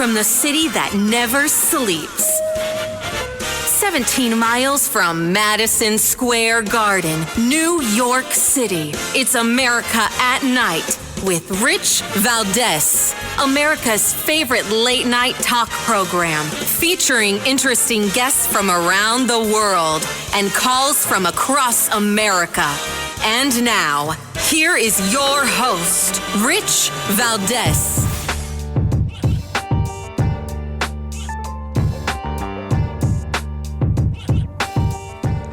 from the city that never sleeps. 17 miles from Madison Square Garden, New York City. It's America at Night with Rich Valdez, America's favorite late-night talk program, featuring interesting guests from around the world and calls from across America. And now, here is your host, Rich Valdez.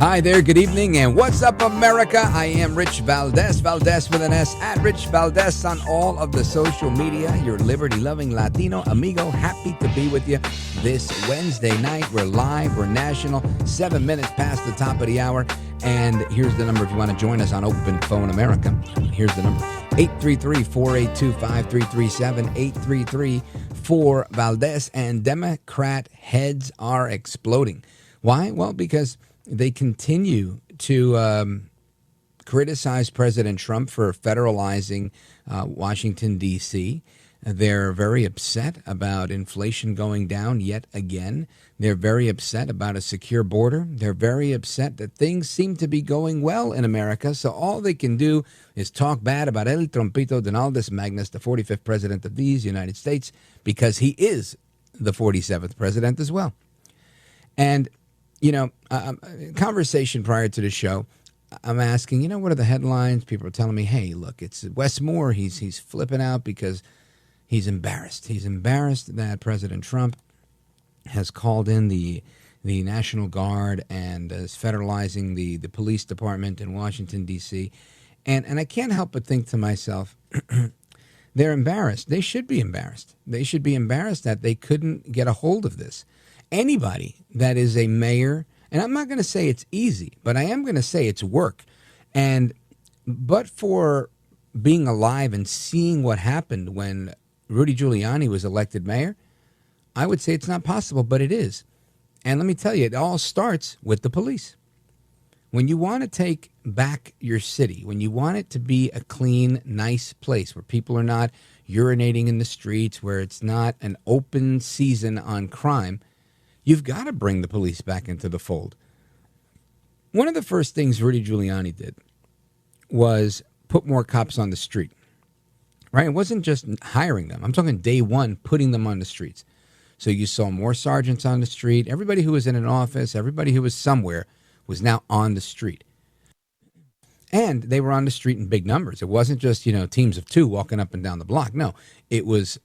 Hi there, good evening, and what's up, America? I am Rich Valdez, Valdez with an S, at Rich Valdez on all of the social media. Your liberty-loving Latino amigo, happy to be with you this Wednesday night. We're live, we're national, 7 minutes past the top of the hour, and here's the number if you want to join us on Open Phone America. Here's the number, 833-482-5337, 833-4-Valdez, and Democrat heads are exploding. Why? Well, because they continue to criticize President Trump for federalizing Washington, D.C. They're very upset about inflation going down yet again. They're very upset about a secure border. They're very upset that things seem to be going well in America. So all they can do is talk bad about El Trompito Donaldus Magnus, the 45th president of these United States, because he is the 47th president as well. And you know, conversation prior to the show, I'm asking, what are the headlines? People are telling me, hey, look, it's Wes Moore. He's flipping out because he's embarrassed. He's embarrassed that President Trump has called in the National Guard and is federalizing the police department in Washington, D.C. And I can't help but think to myself, they're embarrassed. They should be embarrassed. They should be embarrassed that they couldn't get a hold of this. Anybody that is a mayor, and I'm not going to say it's easy, but I am going to say it's work. But for being alive and seeing what happened when Rudy Giuliani was elected mayor, I would say it's not possible, but it is. And let me tell you, it all starts with the police. When you want to take back your city, when you want it to be a clean, nice place where people are not urinating in the streets, where it's not an open season on crime, you've got to bring the police back into the fold. One of the first things Rudy Giuliani did was put more cops on the street, right? It wasn't just hiring them. I'm talking day one, putting them on the streets. So you saw more sergeants on the street. Everybody who was in an office, everybody who was somewhere was now on the street. And they were on the street in big numbers. It wasn't just, teams of two walking up and down the block. No, it was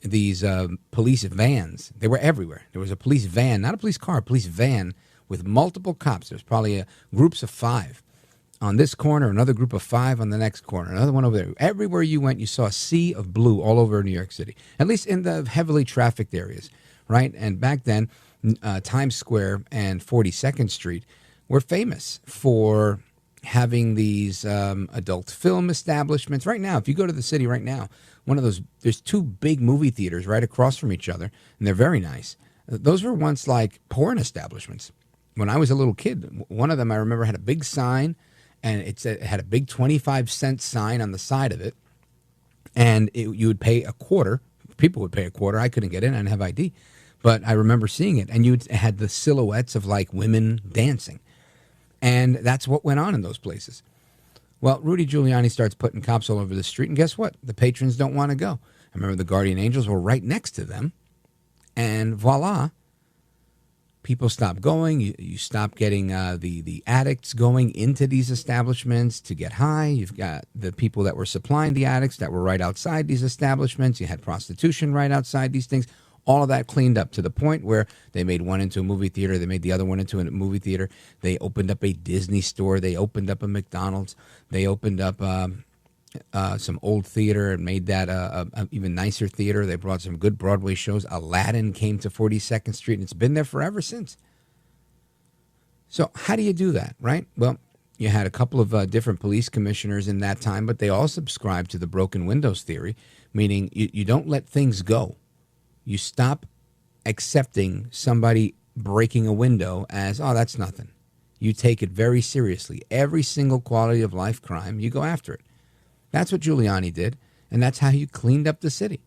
these police vans. They were everywhere. There was a police van, not a police car, a police van with multiple cops. There's probably groups of 5 on this corner, another group of 5 on the next corner, another one over there. Everywhere you went, you saw a sea of blue all over New York City, at least in the heavily trafficked areas, right? And back then, Times Square and 42nd Street were famous for having these adult film establishments. Right now, if you go to the city right now, there's 2 big movie theaters right across from each other, and they're very nice. Those were once like porn establishments. When I was a little kid, one of them I remember had a big sign, and it had a big 25-cent sign on the side of it, and you would pay a quarter. People would pay a quarter. I couldn't get in. I didn't have ID, but I remember seeing it, and it had the silhouettes of like women dancing. And that's what went on in those places. Well, Rudy Giuliani starts putting cops all over the street, and guess what? The patrons don't want to go. I remember the Guardian Angels were right next to them, and voila, people stop going. You stop getting the addicts going into these establishments to get high. You've got the people that were supplying the addicts that were right outside these establishments. You had prostitution right outside these things. All of that cleaned up to the point where they made one into a movie theater. They made the other one into a movie theater. They opened up a Disney store. They opened up a McDonald's. They opened up some old theater and made that a even nicer theater. They brought some good Broadway shows. Aladdin came to 42nd Street, and it's been there forever since. So how do you do that, right? Well, you had a couple of different police commissioners in that time, but they all subscribed to the broken windows theory, meaning you don't let things go. You stop accepting somebody breaking a window as, oh, that's nothing. You take it very seriously. Every single quality of life crime, you go after it. That's what Giuliani did, and that's how you cleaned up the city.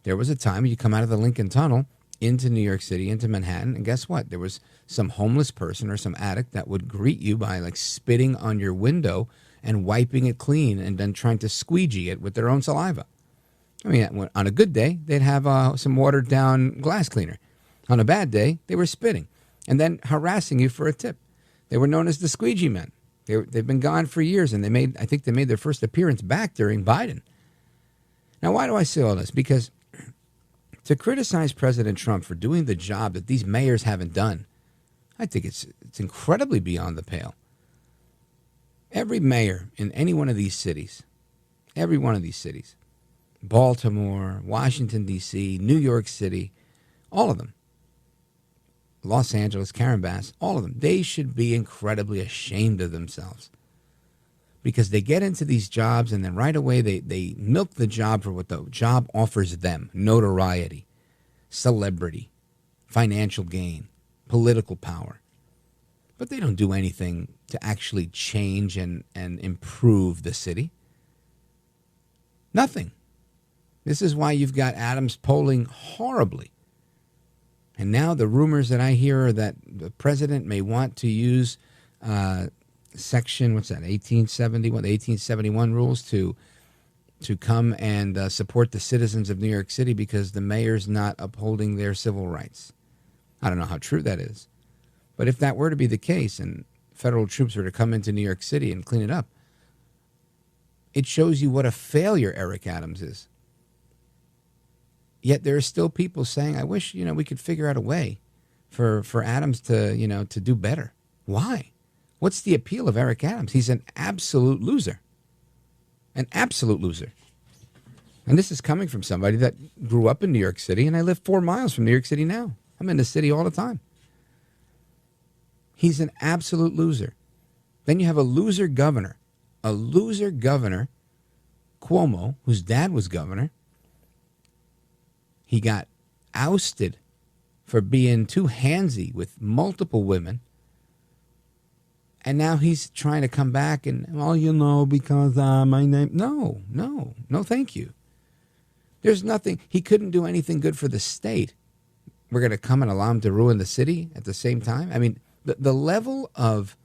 There was a time you come out of the Lincoln Tunnel into New York City, into Manhattan, and guess what? There was some homeless person or some addict that would greet you by like spitting on your window and wiping it clean and then trying to squeegee it with their own saliva. I mean, on a good day, they'd have some watered down glass cleaner. On a bad day, they were spitting and then harassing you for a tip. They were known as the squeegee men. They've been gone for years, and I think they made their first appearance back during Biden. Now, why do I say all this? Because to criticize President Trump for doing the job that these mayors haven't done, I think it's incredibly beyond the pale. Every mayor in any one of these cities, Baltimore, Washington, D.C., New York City, all of them, Los Angeles, Karen Bass, all of them, they should be incredibly ashamed of themselves because they get into these jobs and then right away they milk the job for what the job offers them: notoriety, celebrity, financial gain, political power. But they don't do anything to actually change and improve the city. Nothing. This is why you've got Adams polling horribly. And now the rumors that I hear are that the president may want to use section, 1871 rules to come and support the citizens of New York City because the mayor's not upholding their civil rights. I don't know how true that is. But if that were to be the case and federal troops were to come into New York City and clean it up, it shows you what a failure Eric Adams is. Yet there are still people saying, I wish, we could figure out a way for Adams to do better. Why? What's the appeal of Eric Adams? He's an absolute loser. An absolute loser. And this is coming from somebody that grew up in New York City, and I live 4 miles from New York City now. I'm in the city all the time. He's an absolute loser. Then you have a loser governor, Cuomo, whose dad was governor. He got ousted for being too handsy with multiple women. And now he's trying to come back and, because my name. No, thank you. There's nothing. He couldn't do anything good for the state. We're going to come and allow him to ruin the city at the same time. I mean, the level of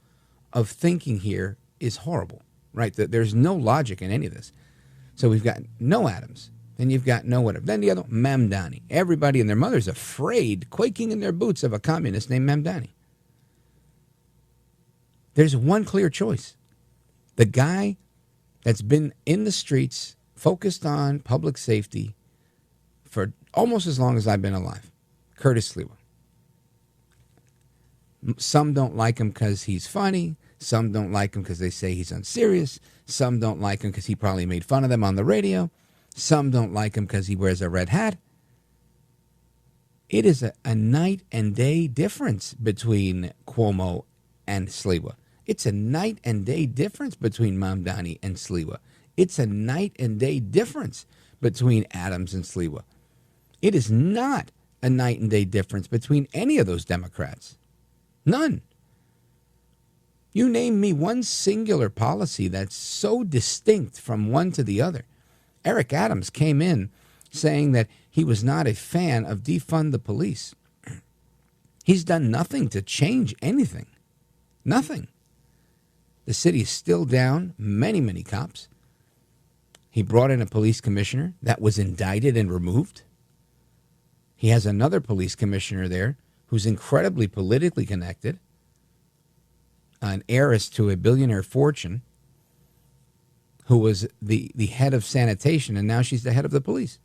thinking here is horrible, right? There's no logic in any of this. So we've got no Adams. Then you've got no whatever. Then the other, Mamdani. Everybody and their mother's afraid, quaking in their boots, of a communist named Mamdani. There's one clear choice. The guy that's been in the streets, focused on public safety for almost as long as I've been alive, Curtis Sliwa. Some don't like him because he's funny. Some don't like him because they say he's unserious. Some don't like him because he probably made fun of them on the radio. Some don't like him because he wears a red hat. It is a night and day difference between Cuomo and Sliwa. It's a night and day difference between Mamdani and Sliwa. It's a night and day difference between Adams and Sliwa. It is not a night and day difference between any of those Democrats. None. You name me one singular policy that's so distinct from one to the other. Eric Adams came in saying that he was not a fan of defund the police. He's done nothing to change anything. Nothing. The city is still down many, many cops. He brought in a police commissioner that was indicted and removed. He has another police commissioner there who's incredibly politically connected, an heiress to a billionaire fortune, who was the head of sanitation, and now she's the head of the police.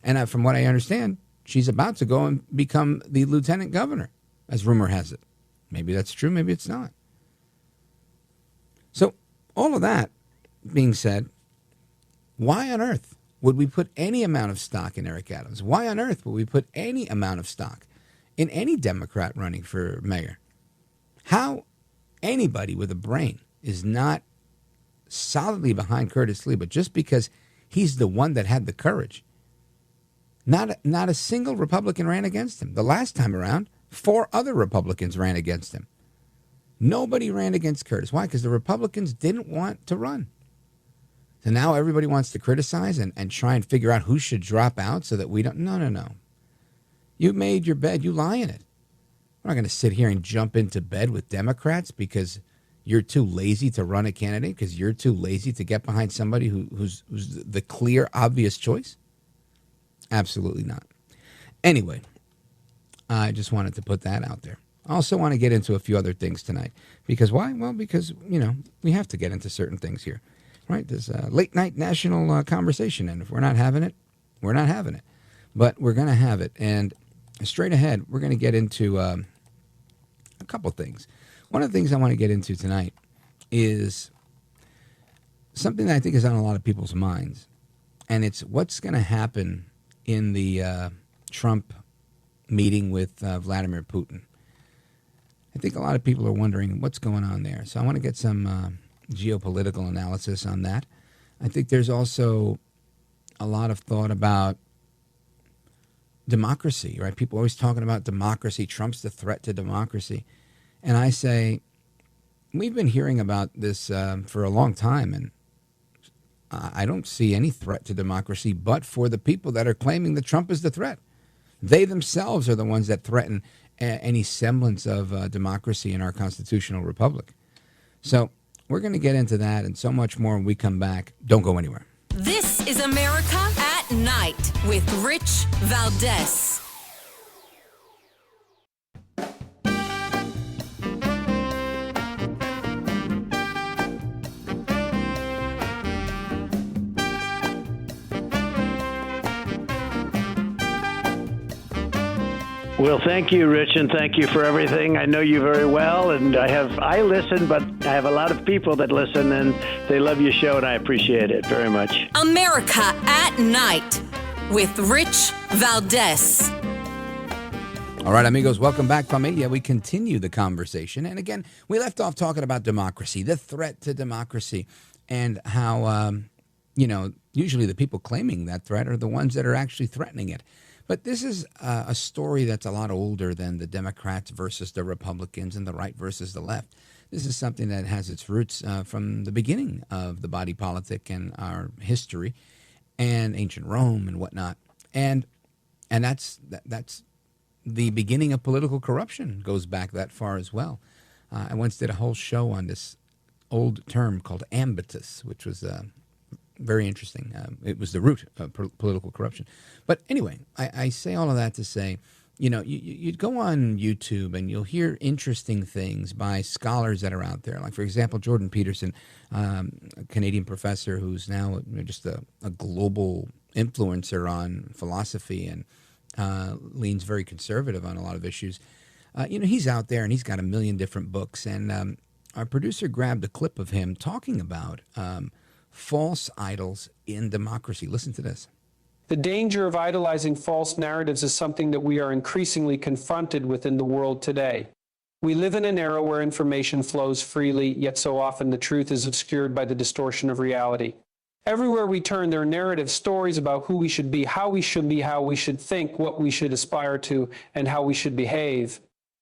And from what I understand, she's about to go and become the lieutenant governor, as rumor has it. Maybe that's true, maybe it's not. So all of that being said, why on earth would we put any amount of stock in Eric Adams? Why on earth would we put any amount of stock in any Democrat running for mayor? How anybody with a brain is not solidly behind Curtis Lee, but just because he's the one that had the courage. Not a single Republican ran against him. The last time around, 4 other Republicans ran against him. Nobody ran against Curtis. Why? Because the Republicans didn't want to run. So now everybody wants to criticize and try and figure out who should drop out so that we don't. No. You made your bed, you lie in it. I'm not going to sit here and jump into bed with Democrats because you're too lazy to run a candidate, because you're too lazy to get behind somebody who's the clear, obvious choice. Absolutely not. Anyway, I just wanted to put that out there. I also want to get into a few other things tonight. Because why? Well, because, we have to get into certain things here. Right? There's a late night national conversation. And if we're not having it, we're not having it. But we're going to have it. And straight ahead, we're going to get into a couple things. One of the things I want to get into tonight is something that I think is on a lot of people's minds. And it's what's going to happen in the Trump meeting with Vladimir Putin. I think a lot of people are wondering what's going on there. So I want to get some geopolitical analysis on that. I think there's also a lot of thought about democracy, right? People are always talking about democracy. Trump's the threat to democracy. And I say, we've been hearing about this for a long time, and I don't see any threat to democracy but for the people that are claiming that Trump is the threat. They themselves are the ones that threaten any semblance of democracy in our constitutional republic. So we're going to get into that and so much more when we come back. Don't go anywhere. This is America at Night with Rich Valdez. Well, thank you, Rich, and thank you for everything. I know you very well, and I listen, but I have a lot of people that listen, and they love your show, and I appreciate it very much. America at Night with Rich Valdez. All right, amigos, welcome back, familia. We continue the conversation. And again, we left off talking about democracy, the threat to democracy, and how, usually the people claiming that threat are the ones that are actually threatening it. But this is a story that's a lot older than the Democrats versus the Republicans and the right versus the left. This is something that has its roots from the beginning of the body politic and our history and ancient Rome and whatnot. And that's the beginning of political corruption, goes back that far as well. I once did a whole show on this old term called ambitus, which was very interesting. It was the root of political corruption. But anyway, I say all of that to say, you'd go on YouTube and you'll hear interesting things by scholars that are out there. Like, for example, Jordan Peterson, a Canadian professor who's now just a global influencer on philosophy and leans very conservative on a lot of issues. He's out there and he's got a million different books. And our producer grabbed a clip of him talking about false idols in democracy. Listen to this. The danger of idolizing false narratives is something that we are increasingly confronted with in the world today. We live in an era where information flows freely, yet so often the truth is obscured by the distortion of reality. Everywhere we turn, there are narrative stories about who we should be, how we should think, what we should aspire to, and how we should behave.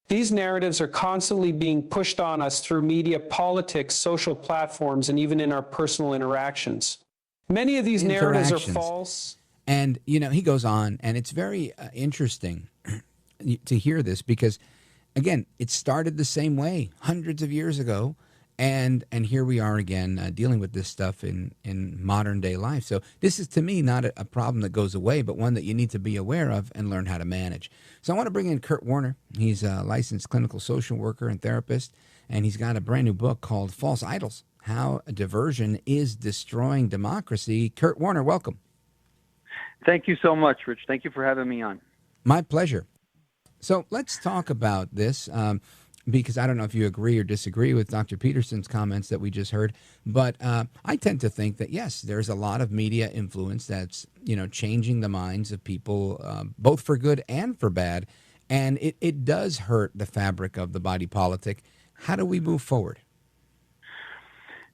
These narratives are constantly being pushed on us through media, politics, social platforms, and even in our personal interactions. Many of these narratives are false. And, he goes on, and it's very interesting to hear this because, again, it started the same way hundreds of years ago. And here we are again dealing with this stuff in modern day life. So this is, to me, not a problem that goes away, but one that you need to be aware of and learn how to manage. So I want to bring in Kurt Warner. He's a licensed clinical social worker and therapist, and he's got a brand new book called False Idols, How Diversion is Destroying Democracy. Kurt Warner, welcome. Thank you so much, Rich. Thank you for having me on. My pleasure. So let's talk about this. Because I don't know if you agree or disagree with Dr. Peterson's comments that we just heard, but I tend to think that, yes, there's a lot of media influence that's, changing the minds of people, both for good and for bad, and it does hurt the fabric of the body politic. How do we move forward?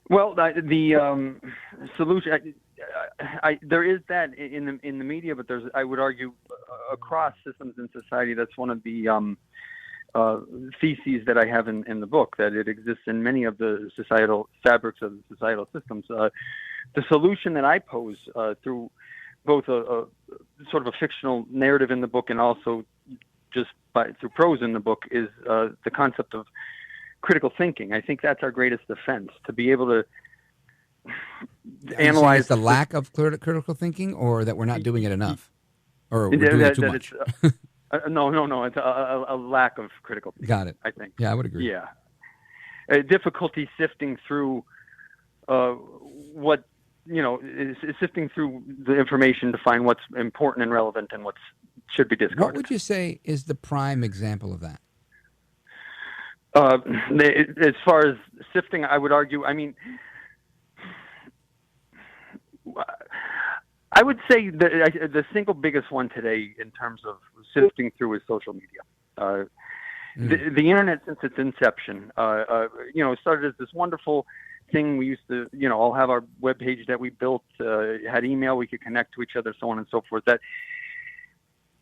Well, the solution, there is that in the media, but I would argue, across systems in society, that's one of the theses that I have in the book, that it exists in many of the societal fabrics of the societal systems. the solution that I pose through both a sort of a fictional narrative in the book and also just through prose in the book is the concept of critical thinking. I think that's our greatest defense, to be able to analyze it's the lack of critical thinking, or that we're not doing it enough, or we're doing it too much. No. It's a lack of critical thinking. Got it. I think. Yeah, I would agree. Yeah, difficulty sifting through sifting through the information to find what's important and relevant and what should be discarded. What would you say is the prime example of that? As far as sifting, I would argue. I mean, I would say the single biggest one today in terms of sifting through is social media. The internet, since its inception, started as this wonderful thing. We used to, all have our web page that we built, had email, we could connect to each other, so on and so forth. That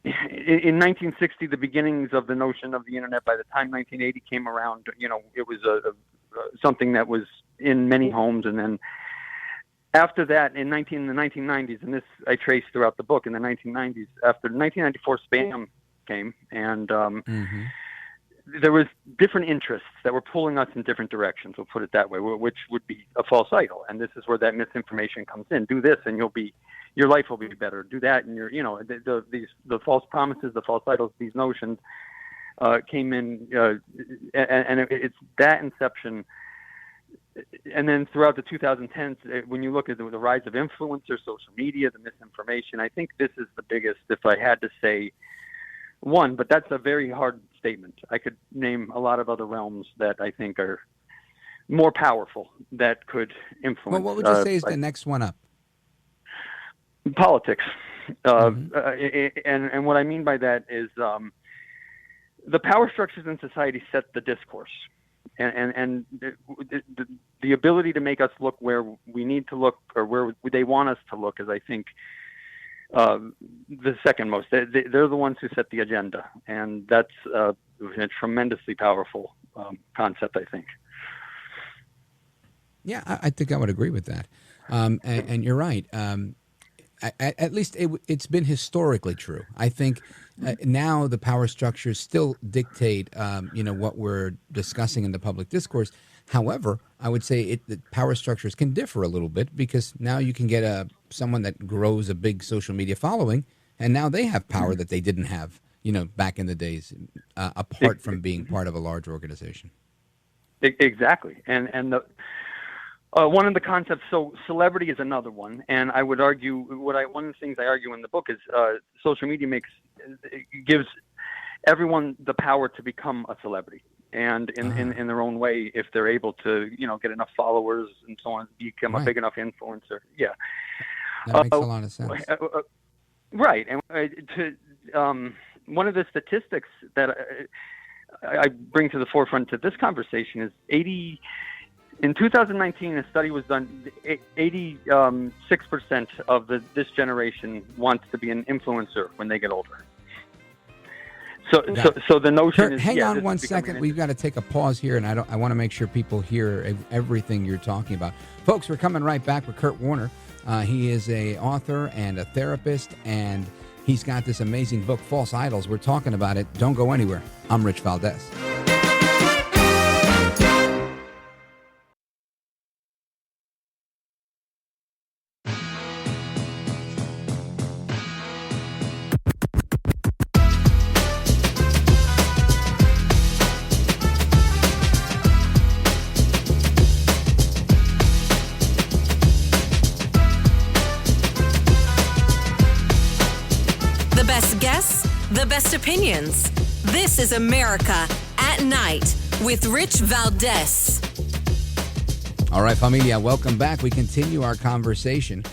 in 1960, the beginnings of the notion of the internet, by the time 1980 came around, it was something that was in many homes. And then after that, in the 1990s, and this I trace throughout the book, in the 1990s, after 1994 spam came, and there was different interests that were pulling us in different directions, we'll put it that way, which would be a false idol. And this is where that misinformation comes in. Do this and your life will be better. Do that and the false promises, the false idols, these notions came in, and it's that inception. And then throughout the 2010s, when you look at the rise of influencers, social media, the misinformation, I think this is the biggest, if I had to say one, but that's a very hard statement. I could name a lot of other realms that I think are more powerful that could influence. Well, what would you say is the next one up? Politics. And what I mean by that is the power structures in society set the discourse. And the ability to make us look where we need to look or where they want us to look is, I think, the second most. They're the ones who set the agenda, and that's a tremendously powerful concept, I think. Yeah, I think I would agree with that. And you're right. At least it's been historically true. I think now the power structures still dictate, what we're discussing in the public discourse. However, I would say the power structures can differ a little bit, because now you can get someone that grows a big social media following, and now they have power that they didn't have, back in the days, apart from being part of a large organization. Exactly, and the. One of the concepts, so celebrity is another one, and I would argue one of the things I argue in the book is social media gives everyone the power to become a celebrity, and in their own way, if they're able to get enough followers and so on, become a big enough influencer. Yeah, that makes a lot of sense. Right, and one of the statistics that I bring to the forefront to this conversation is in 2019, a study was done. 86% of this generation wants to be an influencer when they get older. So the notion Kurt, is. Hang on one second. We've got to take a pause here, and I want to make sure people hear everything you're talking about, folks. We're coming right back with Kurt Warner. He is a author and a therapist, and he's got this amazing book, False Idols. We're talking about it. Don't go anywhere. I'm Rich Valdez. The best opinions. This is America at Night with Rich Valdez. All right, familia, welcome back. We continue our conversation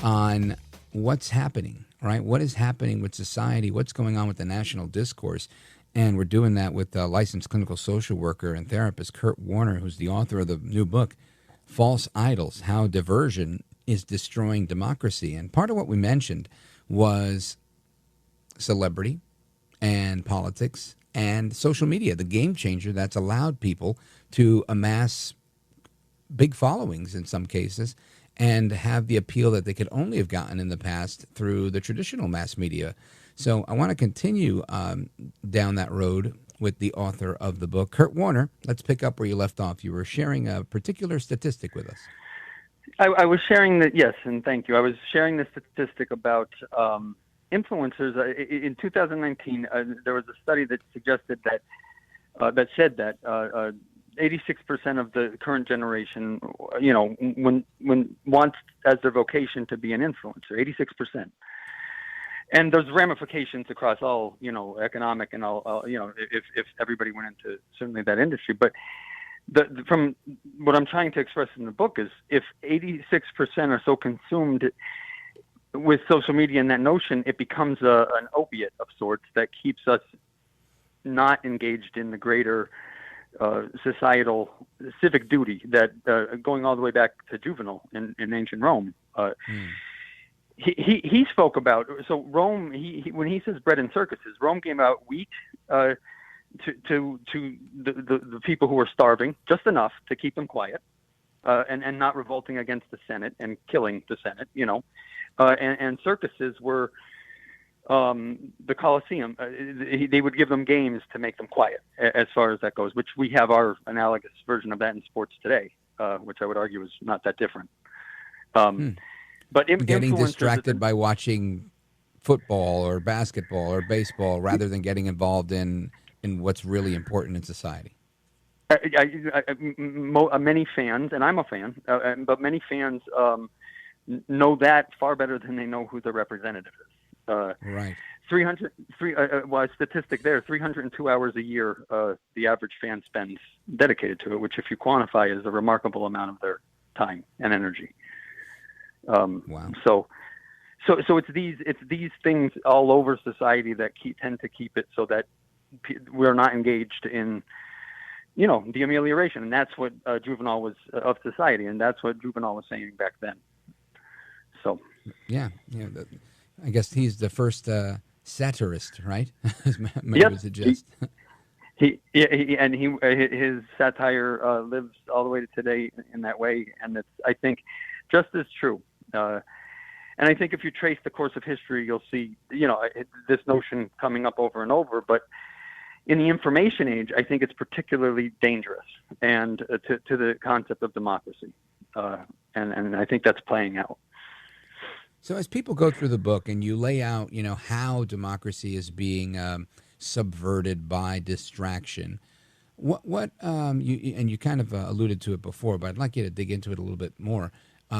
on what's happening, right? What is happening with society? What's going on with the national discourse? And we're doing that with licensed clinical social worker and therapist Kurt Warner, who's the author of the new book, False Idols, How Diversion is Destroying Democracy. And part of what we mentioned was celebrity and politics and social media, the game changer that's allowed people to amass big followings in some cases and have the appeal that they could only have gotten in the past through the traditional mass media. So I want to continue down that road with the author of the book, Kurt Warner. Let's pick up where you left off. You were sharing a particular statistic with us. I was sharing that, yes, and thank you. I was sharing the statistic about influencers. In 2019, there was a study that suggested that, that said that 86% of the current generation, when wants as their vocation to be an influencer, 86%. And there's ramifications across all, economic and all, if everybody went into certainly that industry. But from what I'm trying to express in the book is if 86% are so consumed with social media and that notion, it becomes an opiate of sorts that keeps us not engaged in the greater societal civic duty that going all the way back to Juvenal in ancient Rome. He spoke about, so Rome, when he says bread and circuses, Rome gave out wheat to the people who were starving, just enough to keep them quiet and not revolting against the Senate and killing the Senate, and circuses were the Colosseum. They would give them games to make them quiet, as far as that goes, which we have our analogous version of that in sports today, which I would argue is not that different. But getting distracted by watching football or basketball or baseball rather than getting involved in what's really important in society. Many fans, and I'm a fan, but many fans know that far better than they know who the representative is. Right. 303. A statistic there: 302 hours a year. The average fan spends dedicated to it, which, if you quantify, is a remarkable amount of their time and energy. Wow. So it's these things all over society that tend to keep it so that we're not engaged in, the amelioration, and that's what Juvenal was of society, and that's what Juvenal was saying back then. So. Yeah. I guess he's the first satirist, right? As many would suggest. His satire lives all the way to today in that way, and it's, I think, just as true. And I think if you trace the course of history, you'll see, this notion coming up over and over. But in the information age, I think it's particularly dangerous, and to the concept of democracy, and I think that's playing out. So as people go through the book and you lay out, how democracy is being subverted by distraction, what you kind of alluded to it before, but I'd like you to dig into it a little bit more.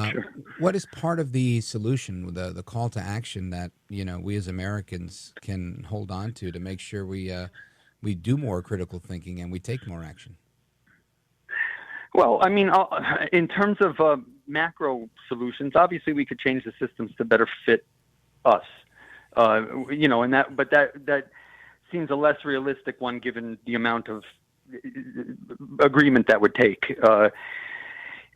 Sure. What is part of the solution, the call to action that we as Americans can hold on to make sure we do more critical thinking and we take more action? Well, I mean, in terms of macro solutions, obviously we could change the systems to better fit us, and that seems a less realistic one given the amount of agreement that would take.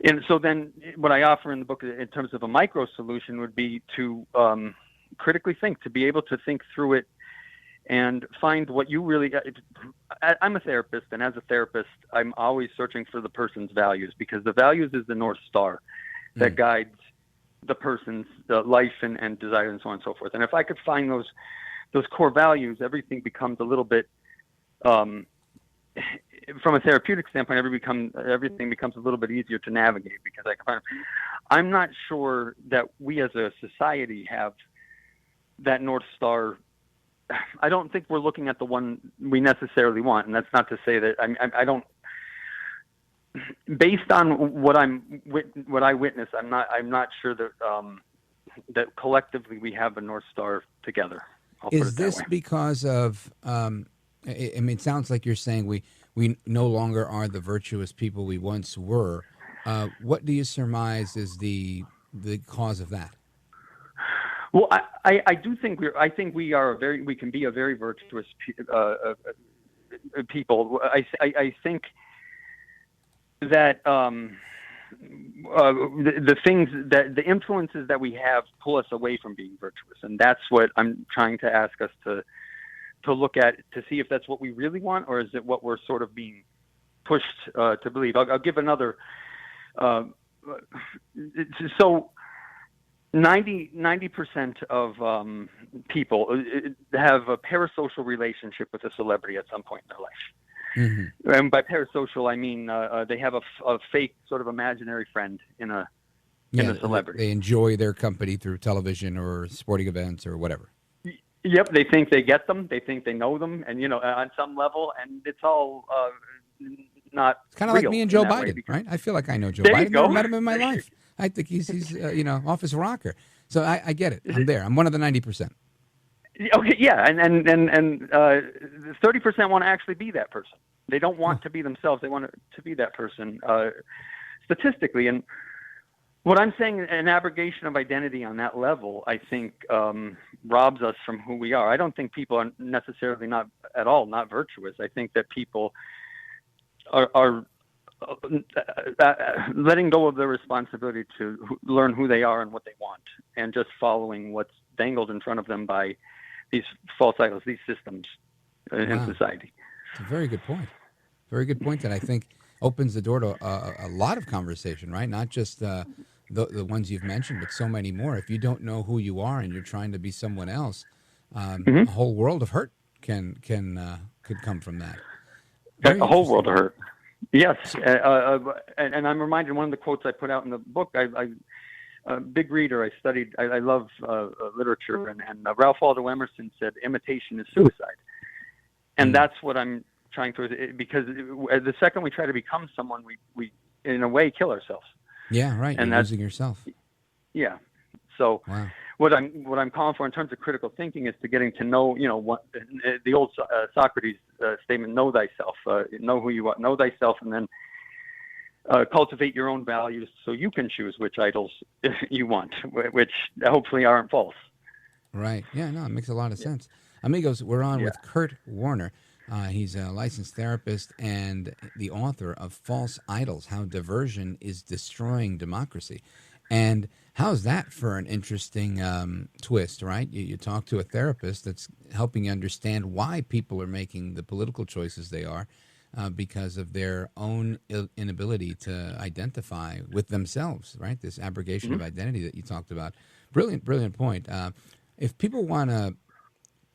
And so then what I offer in the book in terms of a micro solution would be to critically think, to be able to think through it and find what you really. I'm a therapist, and as a therapist, I'm always searching for the person's values, because the values is the North Star that guides the person's life and desire and so on and so forth. And if I could find those core values, everything becomes a little bit, from a therapeutic standpoint, everything becomes a little bit easier to navigate, because I can find. I'm not sure that we as a society have that North Star. I don't think we're looking at the one we necessarily want, and that's not to say that I don't. Based on what I witness, I'm not sure that that collectively we have a North Star together. Is this because of? It sounds like you're saying we no longer are the virtuous people we once were. What do you surmise is the cause of that? Well, I do think we can be a very virtuous people. I think that the things that the influences that we have pull us away from being virtuous, and that's what I'm trying to ask us to look at, to see if that's what we really want, or is it what we're sort of being pushed to believe. I'll give another so 90% of people have a parasocial relationship with a celebrity at some point in their life. Mm-hmm. And by parasocial, I mean they have a fake sort of imaginary friend in a celebrity. They enjoy their company through television or sporting events or whatever. Yep, they think they get them. They think they know them, and on some level, and it's all not. It's kind of like me and Joe Biden, right? I feel like I know Joe Biden. I've never met him in my life. I think he's off his rocker. So I get it. I'm there. I'm one of the 90%. Okay, yeah, and 30% want to actually be that person. They don't want to be themselves. They want to be that person statistically. And what I'm saying, an abrogation of identity on that level, I think, robs us from who we are. I don't think people are necessarily not virtuous. I think that people are letting go of their responsibility to learn who they are and what they want, and just following what's dangled in front of them by these false idols, these systems in society. It's a very good point. Very good point that I think opens the door to a lot of conversation, right? Not just the ones you've mentioned, but so many more. If you don't know who you are and you're trying to be someone else, a whole world of hurt could come from that. A whole world of hurt. Yes, and I'm reminded, one of the quotes I put out in the book, I'm a big reader. I love literature, and Ralph Waldo Emerson said, imitation is suicide. And that's what I'm trying to, because the second we try to become someone, we in a way kill ourselves. Yeah, right. And you're losing yourself. Yeah. So what I'm calling for in terms of critical thinking is to getting to know, what the old Socrates statement, know thyself, know who you are, know thyself, and then cultivate your own values so you can choose which idols you want, which hopefully aren't false. Right. Yeah, no, it makes a lot of sense. Amigos, we're on with Kurt Warner. He's a licensed therapist and the author of False Idols, How Diversion is Destroying Democracy. And how's that for an interesting twist, right? You talk to a therapist that's helping you understand why people are making the political choices they are because of their own inability to identify with themselves, right? This abrogation of identity that you talked about. Brilliant, brilliant point. If people want to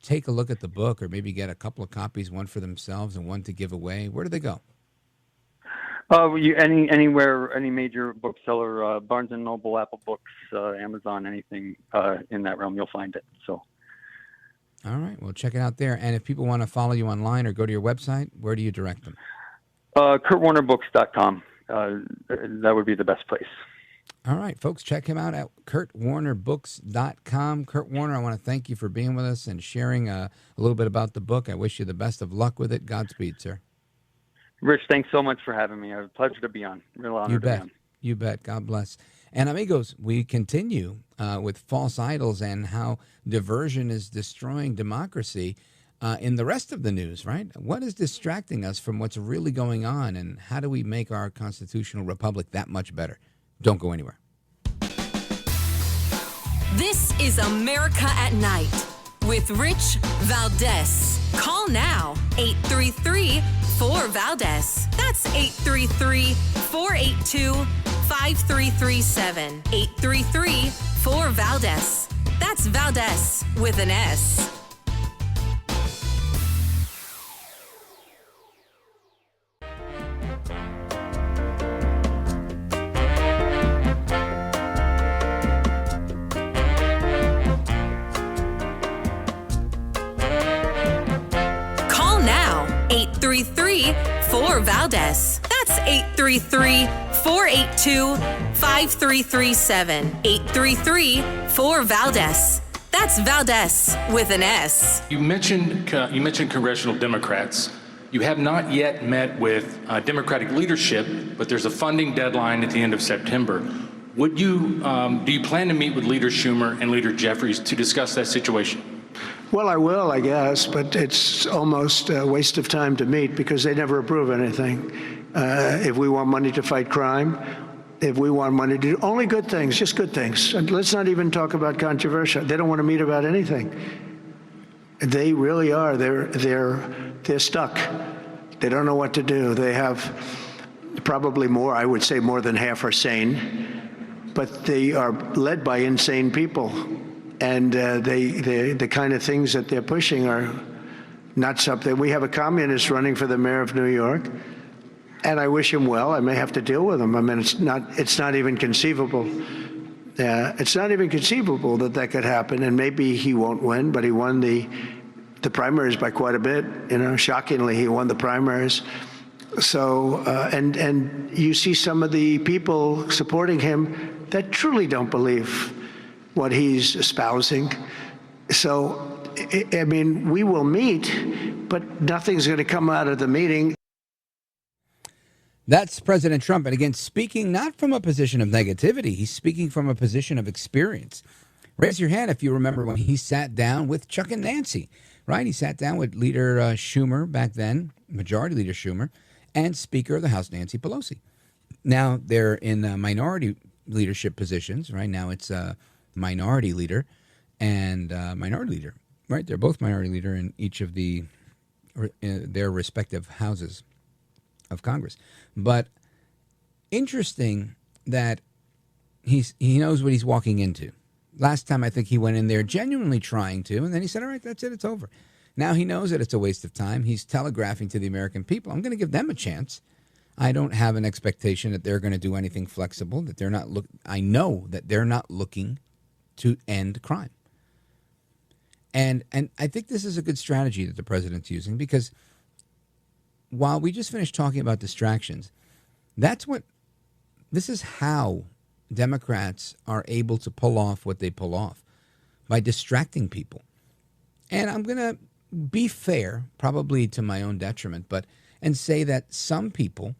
take a look at the book or maybe get a couple of copies, one for themselves and one to give away, where do they go? Anywhere, any major bookseller, Barnes & Noble, Apple Books, Amazon, anything in that realm, you'll find it. So, all right, well, check it out there. And if people want to follow you online or go to your website, where do you direct them? KurtWarnerBooks.com. That would be the best place. All right, folks, check him out at KurtWarnerBooks.com. Kurt Warner, I want to thank you for being with us and sharing a little bit about the book. I wish you the best of luck with it. Godspeed, sir. Rich, thanks so much for having me. A pleasure to be on. Real honor to be on. You bet. God bless. And amigos, we continue with false idols and how diversion is destroying democracy in the rest of the news, right? What is distracting us from what's really going on, and how do we make our constitutional republic that much better? Don't go anywhere. This is America at Night with Rich Valdez. Call now, 833-4VALDEZ. That's 833-482-5337. 833-4VALDEZ. That's Valdez with an S. Call now, 833-4VALDEZ. That's 833-482-5337. 833-4VALDEZ. That's Valdez with an S. You mentioned congressional Democrats. You have not yet met with Democratic leadership, but there's a funding deadline at the end of September. Do you plan to meet with Leader Schumer and Leader Jeffries to discuss that situation? Well, I will, I guess, but it's almost a waste of time to meet because they never approve anything. If we want money to fight crime, if we want money to do only good things, just good things. And let's not even talk about controversial. They don't want to meet about anything. They really are. They're stuck. They don't know what to do. They have probably more, I would say more than half are sane, but they are led by insane people. And the kind of things that they're pushing are not something. We have a communist running for the mayor of New York, and I wish him well. I may have to deal with him. I mean, it's not even conceivable. It's not even conceivable that could happen, and maybe he won't win, but he won the primaries by quite a bit. You know, shockingly, he won the primaries. So, and you see some of the people supporting him that truly don't believe what he's espousing. So, I mean, we will meet, but nothing's going to come out of the meeting. That's President Trump. And again, speaking not from a position of negativity, he's speaking from a position of experience. Raise your hand if you remember when he sat down with Chuck and Nancy, right? He sat down with Leader Schumer back then, Majority Leader Schumer, and Speaker of the House, Nancy Pelosi. Now they're in minority leadership positions. Right now it's minority leader and minority leader, right? They're both minority leader in each of their respective houses of Congress. But interesting that he knows what he's walking into. Last time I think he went in there genuinely trying to, and then he said, all right, that's it, it's over. Now he knows that it's a waste of time. He's telegraphing to the American people, I'm going to give them a chance. I don't have an expectation that they're going to do anything flexible, that they're not I know that they're not looking to end crime. And I think this is a good strategy that the president's using, because while we just finished talking about distractions, this is how Democrats are able to pull off what they pull off, by distracting people. And I'm going to be fair, probably to my own detriment, and say that some people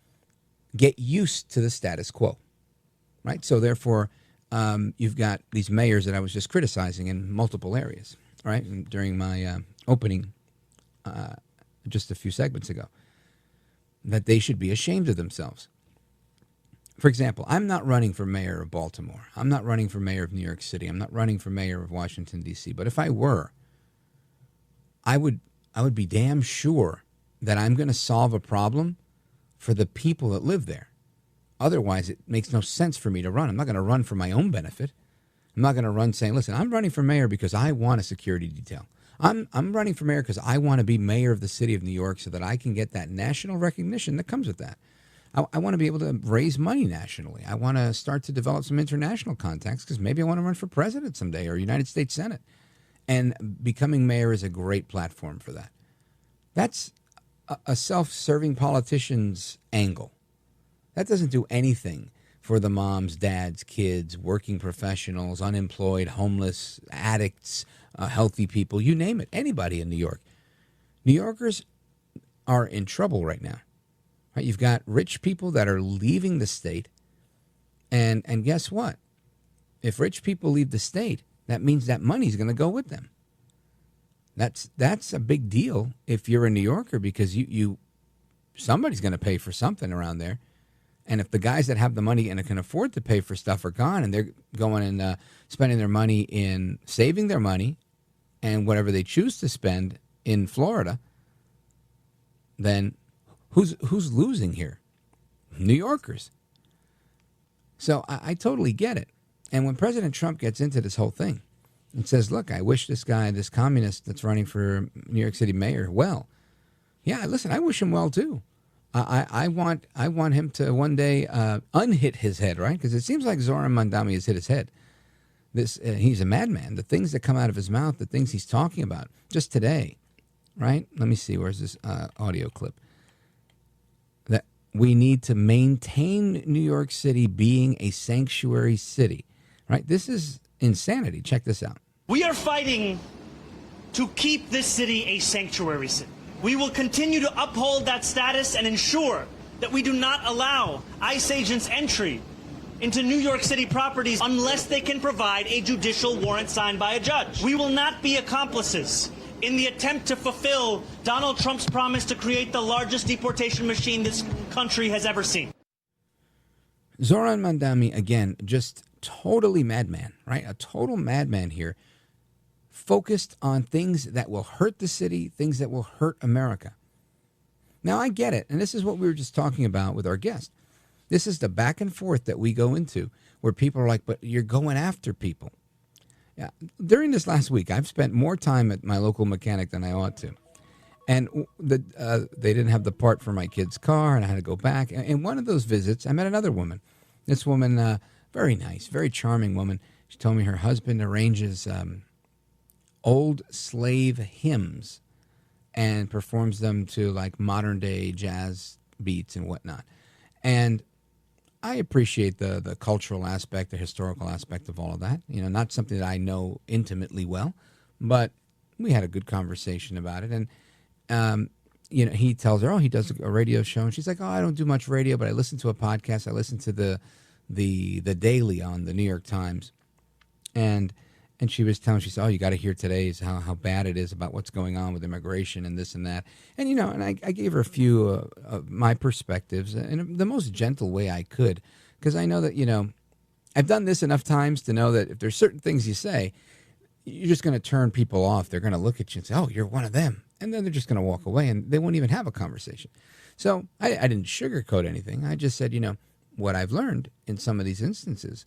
get used to the status quo, right? So therefore, you've got these mayors that I was just criticizing in multiple areas, right? And during my opening just a few segments ago, that they should be ashamed of themselves. For example, I'm not running for mayor of Baltimore. I'm not running for mayor of New York City. I'm not running for mayor of Washington, D.C. But if I were, I would be damn sure that I'm going to solve a problem for the people that live there. Otherwise, it makes no sense for me to run. I'm not going to run for my own benefit. I'm not going to run saying, listen, I'm running for mayor because I want a security detail. I'm running for mayor because I want to be mayor of the city of New York so that I can get that national recognition that comes with that. I want to be able to raise money nationally. I want to start to develop some international contacts because maybe I want to run for president someday or United States Senate. And becoming mayor is a great platform for that. That's a self-serving politician's angle. That doesn't do anything for the moms, dads, kids, working professionals, unemployed, homeless, addicts, healthy people, you name it, anybody in New York. New Yorkers are in trouble right now. Right? You've got rich people that are leaving the state, and guess what? If rich people leave the state, that means that money's going to go with them. That's a big deal if you're a New Yorker, because somebody's going to pay for something around there. And if the guys that have the money and can afford to pay for stuff are gone, and they're going and spending their money in saving their money and whatever they choose to spend in Florida, then who's losing here? New Yorkers. So I totally get it. And when President Trump gets into this whole thing and says, look, I wish this guy, this communist that's running for New York City mayor, well, yeah, listen, I wish him well too. I want him to one day unhit his head, right? Because it seems like Zoran Mandami has hit his head. He's a madman. The things that come out of his mouth, the things he's talking about, just today, right? Let me see. Where's this audio clip? That we need to maintain New York City being a sanctuary city, right? This is insanity. Check this out. We are fighting to keep this city a sanctuary city. We will continue to uphold that status and ensure that we do not allow ICE agents entry into New York City properties unless they can provide a judicial warrant signed by a judge. We will not be accomplices in the attempt to fulfill Donald Trump's promise to create the largest deportation machine this country has ever seen. Zoran Mandami, again, just totally madman, right? A total madman here, focused on things that will hurt the city, things that will hurt America. Now, I get it, and this is what we were just talking about with our guest. This is the back and forth that we go into where people are like, but you're going after people. Yeah. During this last week, I've spent more time at my local mechanic than I ought to. And they didn't have the part for my kid's car, and I had to go back. And in one of those visits, I met another woman. This woman, very nice, very charming woman. She told me her husband arranges old slave hymns and performs them to like modern day jazz beats and whatnot. And I appreciate the cultural aspect, the historical aspect of all of that. You know, not something that I know intimately well, but we had a good conversation about it. And you know, he tells her, oh, he does a radio show, and she's like, oh, I don't do much radio, but I listen to a podcast. I listen to the Daily on the New York Times, and she was telling, she said, oh, you got to hear today's how bad it is about what's going on with immigration and this and that, and you know, and I gave her a few of my perspectives in the most gentle way I could, because I know that, you know, I've done this enough times to know that if there's certain things you say, you're just going to turn people off. They're going to look at you and say, oh, you're one of them. And then they're just going to walk away, and they won't even have a conversation. So I didn't sugarcoat anything. I just said, you know, what I've learned in some of these instances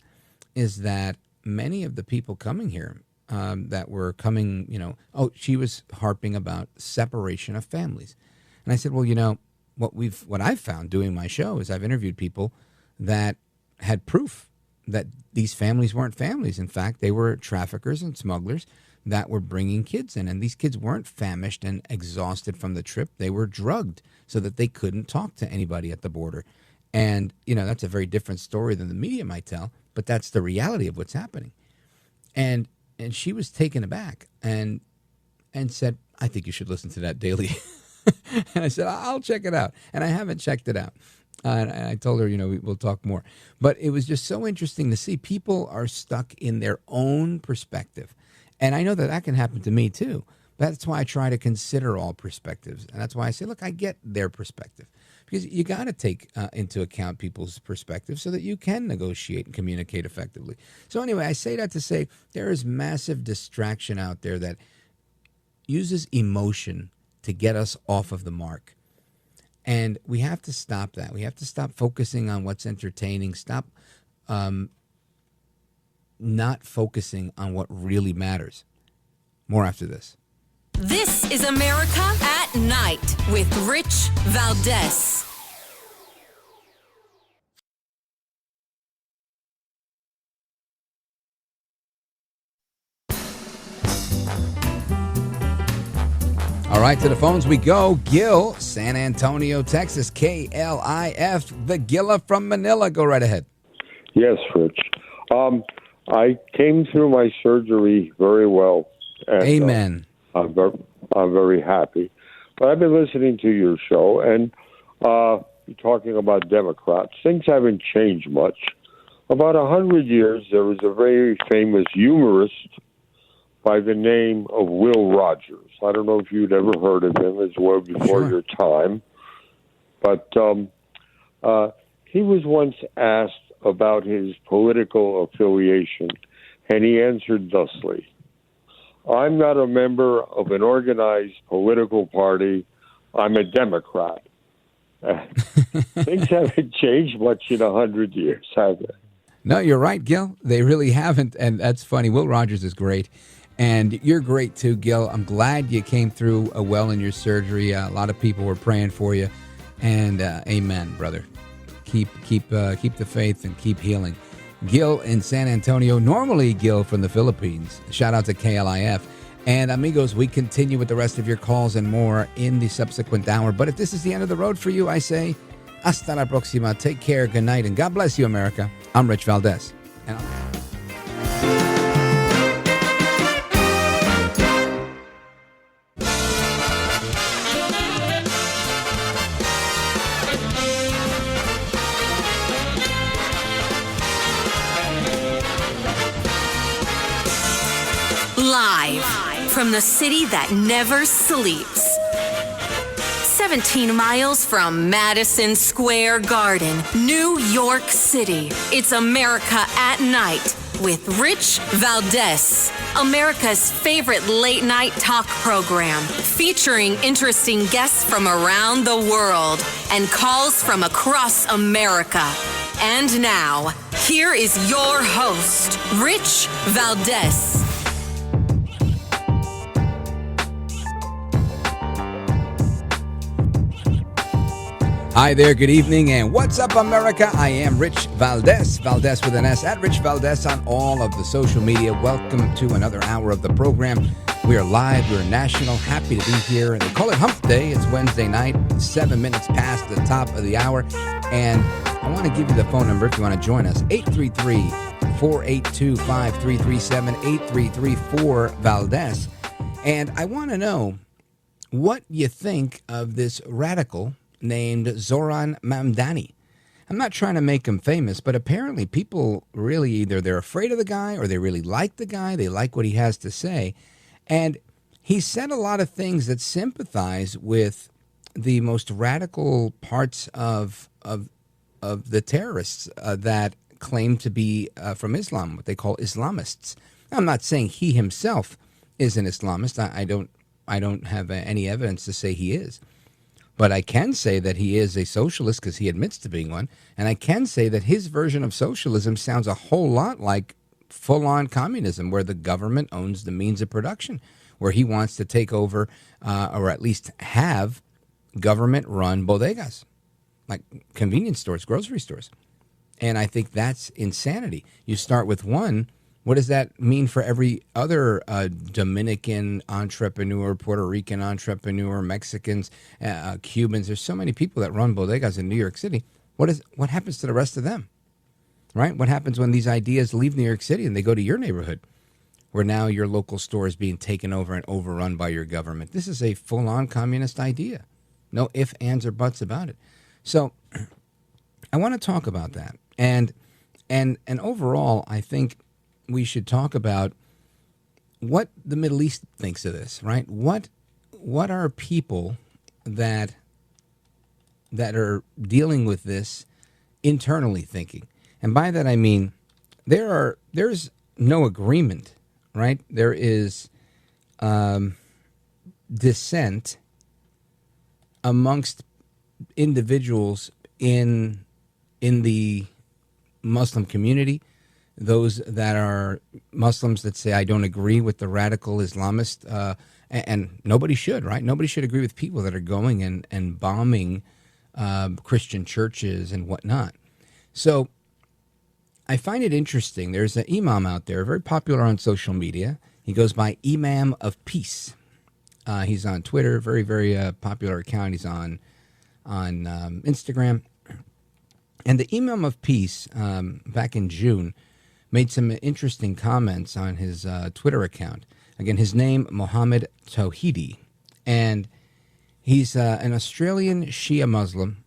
is that many of the people coming here that were coming, you know, oh, she was harping about separation of families. And I said, well, you know, what I've found doing my show is I've interviewed people that had proof that these families weren't families. In fact, they were traffickers and smugglers that were bringing kids in. And these kids weren't famished and exhausted from the trip. They were drugged so that they couldn't talk to anybody at the border. And, you know, that's a very different story than the media might tell, but that's the reality of what's happening. And she was taken aback and said, I think you should listen to that daily. And I said, I'll check it out. And I haven't checked it out. And I told her, you know, we'll talk more. But it was just so interesting to see people are stuck in their own perspective. And I know that can happen to me, too. That's why I try to consider all perspectives. And that's why I say, look, I get their perspective. Because you got to take into account people's perspective so that you can negotiate and communicate effectively. So anyway, I say that to say there is massive distraction out there that uses emotion to get us off of the mark. And we have to stop that. We have to stop focusing on what's entertaining. Stop not focusing on what really matters. More after this. This is America at Night with Rich Valdez. All right, to the phones we go. Gil, San Antonio, Texas, KLIF, the Gilla from Manila. Go right ahead. Yes, Rich. I came through my surgery very well. And, Amen. I'm very happy. But I've been listening to your show, and you're talking about Democrats. Things haven't changed much. About 100 years, there was a very famous humorist by the name of Will Rogers. I don't know if you'd ever heard of him, as well before your time. But he was once asked about his political affiliation, and he answered thusly: I'm not a member of an organized political party. I'm a Democrat. Things haven't changed much in 100 years, have they? No, you're right, Gil. They really haven't, and that's funny. Will Rogers is great, and you're great too, Gil. I'm glad you came through well in your surgery. A lot of people were praying for you, and amen, brother. Keep the faith and keep healing. Gil in San Antonio, normally Gil from the Philippines. Shout out to KLIF. And amigos, we continue with the rest of your calls and more in the subsequent hour. But if this is the end of the road for you, I say, hasta la próxima. Take care, good night, and God bless you, America. I'm Rich Valdez. Live from the city that never sleeps. 17 miles from Madison Square Garden, New York City. It's America at Night with Rich Valdez. America's favorite late night talk program featuring interesting guests from around the world and calls from across America. And now, here is your host, Rich Valdez. Hi there, good evening, and what's up, America? I am Rich Valdez, Valdez with an S, at Rich Valdez on all of the social media. Welcome to another hour of the program. We are live, we're national, happy to be here. And they call it Hump Day. It's Wednesday night, 7 minutes past the top of the hour. And I want to give you the phone number if you want to join us, 833-482-5337, 833-4-Valdez. And I want to know what you think of this radical named Zoran Mamdani. I'm not trying to make him famous, but apparently people really either they're afraid of the guy or they really like the guy. They like what he has to say. And he said a lot of things that sympathize with the most radical parts of the terrorists that claim to be from Islam, what they call Islamists. I'm not saying he himself is an Islamist. I don't have any evidence to say he is. But I can say that he is a socialist because he admits to being one. And I can say that his version of socialism sounds a whole lot like full-on communism, where the government owns the means of production, where he wants to take over or at least have government-run bodegas, like convenience stores, grocery stores. And I think that's insanity. You start with one. What does that mean for every other Dominican entrepreneur, Puerto Rican entrepreneur, Mexicans, Cubans? There's so many people that run bodegas in New York City. What happens to the rest of them, right? What happens when these ideas leave New York City and they go to your neighborhood, where now your local store is being taken over and overrun by your government? This is a full-on communist idea. No ifs, ands, or buts about it. So I want to talk about that. And overall, I think we should talk about what the Middle East thinks of this, right? What are people that are dealing with this internally thinking? And by that I mean there's no agreement, right? There is dissent amongst individuals in the Muslim community. Those that are Muslims that say, I don't agree with the radical Islamist, and nobody should, right? Nobody should agree with people that are going and bombing Christian churches and whatnot. So I find it interesting. There's an imam out there, very popular on social media. He goes by Imam of Peace. He's on Twitter, very, very popular account. He's on Instagram. And the Imam of Peace, back in June, made some interesting comments on his Twitter account. Again, his name, Mohammed Tawhidi. And he's an Australian Shia Muslim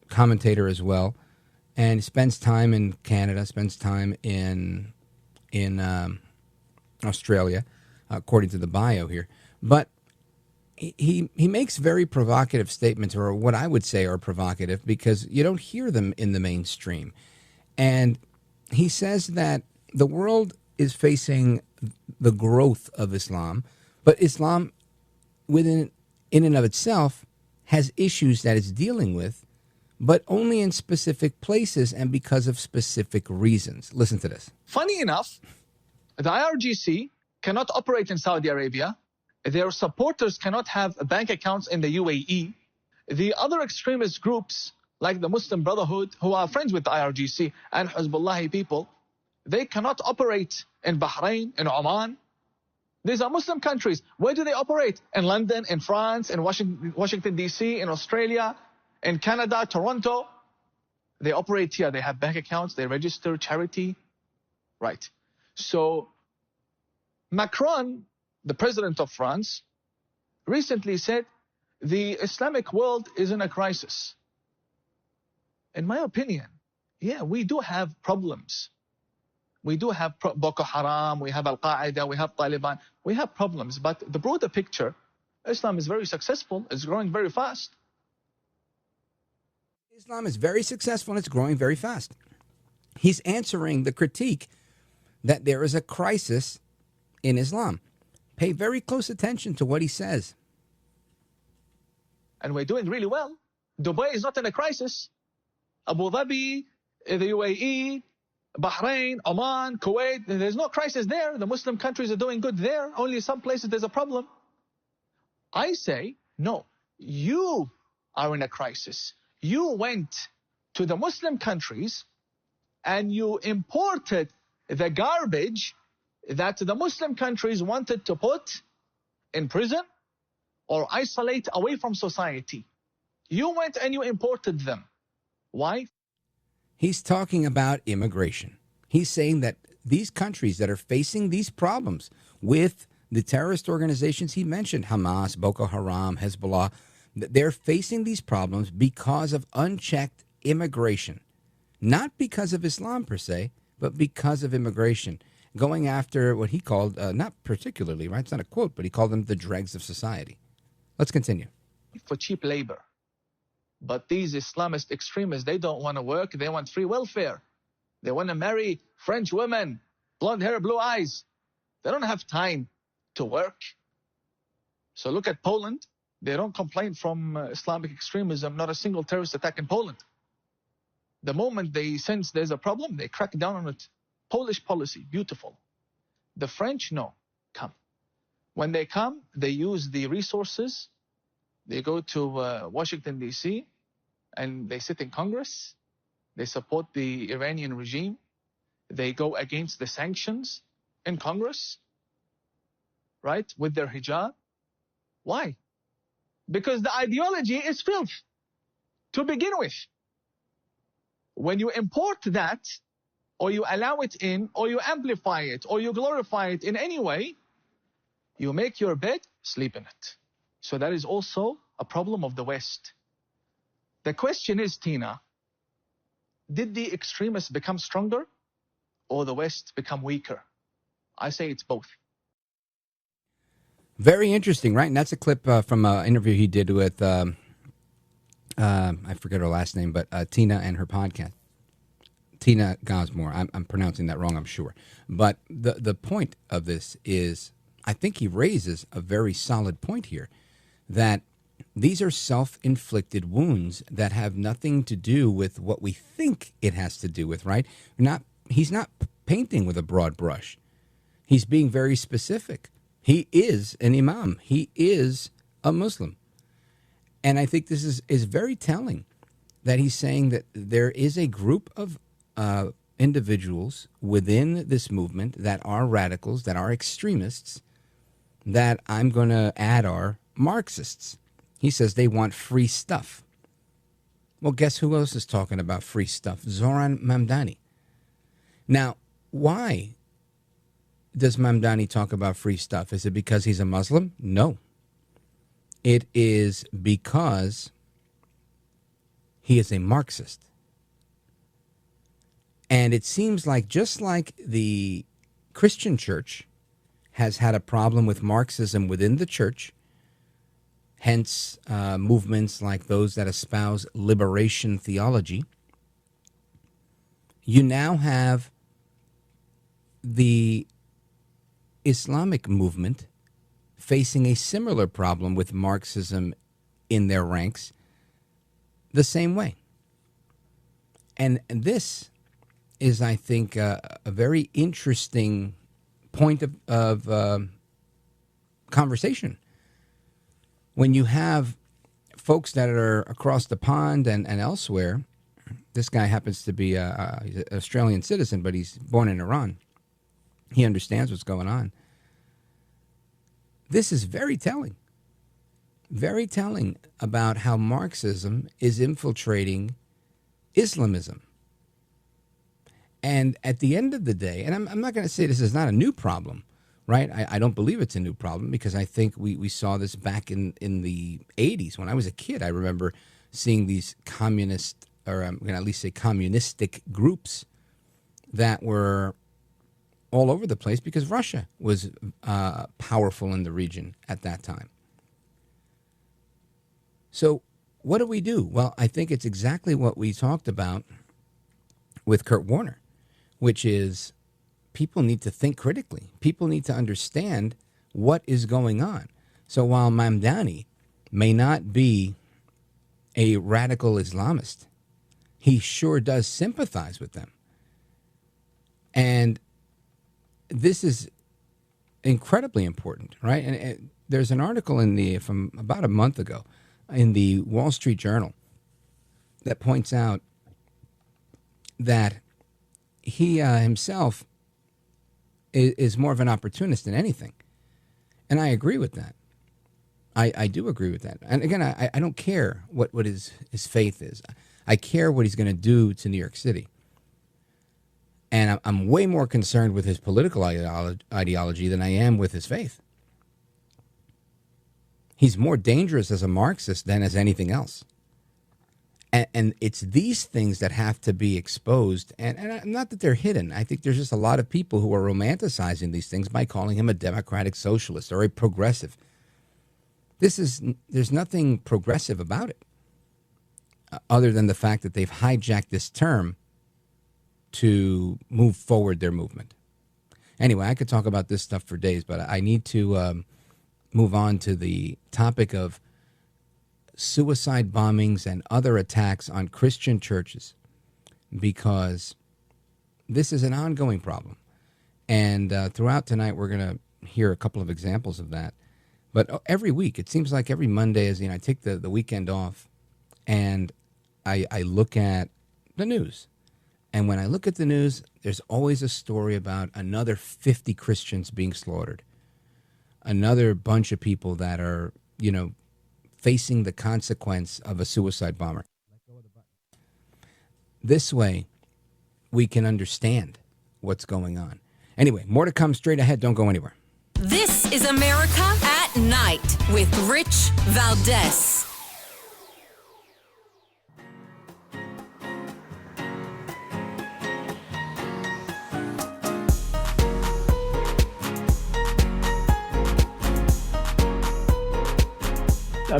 commentator as well. And spends time in Canada, spends time in Australia, according to the bio here. But he makes very provocative statements, or what I would say are provocative, because you don't hear them in the mainstream. And he says that the world is facing the growth of Islam, but Islam in and of itself has issues that it's dealing with, but only in specific places and because of specific reasons. Listen to this. Funny enough, the IRGC cannot operate in Saudi Arabia. Their supporters cannot have bank accounts in the UAE. The other extremist groups, like the Muslim Brotherhood, who are friends with the IRGC and Hezbollah people, they cannot operate in Bahrain, in Oman. These are Muslim countries. Where do they operate? In London, in France, in Washington, D.C., in Australia, in Canada, Toronto. They operate here. They have bank accounts. They register charity. Right. So Macron, the president of France, recently said the Islamic world is in a crisis. In my opinion, yeah, we do have problems. We do have Boko Haram, we have Al-Qaeda, we have Taliban. We have problems, but the broader picture, Islam is very successful. It's growing very fast. Islam is very successful and it's growing very fast. He's answering the critique that there is a crisis in Islam. Pay very close attention to what he says. And we're doing really well. Dubai is not in a crisis. Abu Dhabi, the UAE, Bahrain, Oman, Kuwait. There's no crisis there. The Muslim countries are doing good there. Only some places there's a problem. I say, no, you are in a crisis. You went to the Muslim countries and you imported the garbage that the Muslim countries wanted to put in prison or isolate away from society. You went and you imported them. Why? He's talking about immigration. He's saying that these countries that are facing these problems with the terrorist organizations he mentioned, Hamas, Boko Haram, Hezbollah, they're facing these problems because of unchecked immigration. Not because of Islam per se, but because of immigration. Going after what he called, not particularly, right? It's not a quote, but he called them the dregs of society. Let's continue. For cheap labor. But these Islamist extremists, they don't want to work. They want free welfare. They want to marry French women, blonde hair, blue eyes. They don't have time to work. So look at Poland. They don't complain from Islamic extremism, not a single terrorist attack in Poland. The moment they sense there's a problem, they crack down on it. Polish policy, beautiful. The French, no, come. When they come, they use the resources. They go to Washington, D.C., and they sit in Congress. They support the Iranian regime. They go against the sanctions in Congress, right, with their hijab. Why? Because the ideology is filth to begin with. When you import that, or you allow it in, or you amplify it, or you glorify it in any way, you make your bed, sleep in it. So that is also a problem of the West. The question is, Tina, did the extremists become stronger or the West become weaker? I say it's both. Very interesting, right? And that's a clip from an interview he did with, I forget her last name, but Tina and her podcast. Tina Gosmore. I'm pronouncing that wrong, I'm sure. But the point of this is, I think he raises a very solid point here, that these are self-inflicted wounds that have nothing to do with what we think it has to do with, right? He's not painting with a broad brush. He's being very specific. He is an imam. He is a Muslim. And I think this is very telling, that he's saying that there is a group of individuals within this movement that are radicals, that are extremists, that I'm going to add are Marxists. He says they want free stuff. Well, guess who else is talking about free stuff? Zoran Mamdani. Now, why does Mamdani talk about free stuff? Is it because he's a Muslim? No. It is because he is a Marxist. And it seems like, just like the Christian church has had a problem with Marxism within the church, hence movements like those that espouse liberation theology, you now have the Islamic movement facing a similar problem with Marxism in their ranks the same way. And this is, I think, a very interesting point of conversation. When you have folks that are across the pond and elsewhere, this guy happens to be he's an Australian citizen, but he's born in Iran. He understands what's going on. This is very telling about how Marxism is infiltrating Islamism. And at the end of the day, and I'm not going to say this is not a new problem, right? I don't believe it's a new problem, because I think we saw this back in the 80s. When I was a kid, I remember seeing these communist, or I'm going to at least say communistic groups that were all over the place because Russia was powerful in the region at that time. So what do we do? Well, I think it's exactly what we talked about with Kurt Warner, which is people need to think critically. People need to understand what is going on. So while Mamdani may not be a radical Islamist, he sure does sympathize with them. And this is incredibly important, right? And there's an article from about a month ago in the Wall Street Journal that points out that he himself is more of an opportunist than anything. And I agree with that. I do agree with that. And again, I don't care what his faith is. I care what he's going to do to New York City. And I'm way more concerned with his political ideology than I am with his faith. He's more dangerous as a Marxist than as anything else. And it's these things that have to be exposed. And not that they're hidden. I think there's just a lot of people who are romanticizing these things by calling him a democratic socialist or a progressive. There's nothing progressive about it, other than the fact that they've hijacked this term to move forward their movement. Anyway, I could talk about this stuff for days, but I need to move on to the topic of suicide bombings and other attacks on Christian churches, because this is an ongoing problem. And throughout tonight, we're going to hear a couple of examples of that. But every week, it seems like every Monday, I take the weekend off, and I look at the news. And when I look at the news, there's always a story about another 50 Christians being slaughtered, another bunch of people that are, facing the consequence of a suicide bomber. This way, we can understand what's going on. Anyway, more to come straight ahead. Don't go anywhere. This is America at Night with Rich Valdez.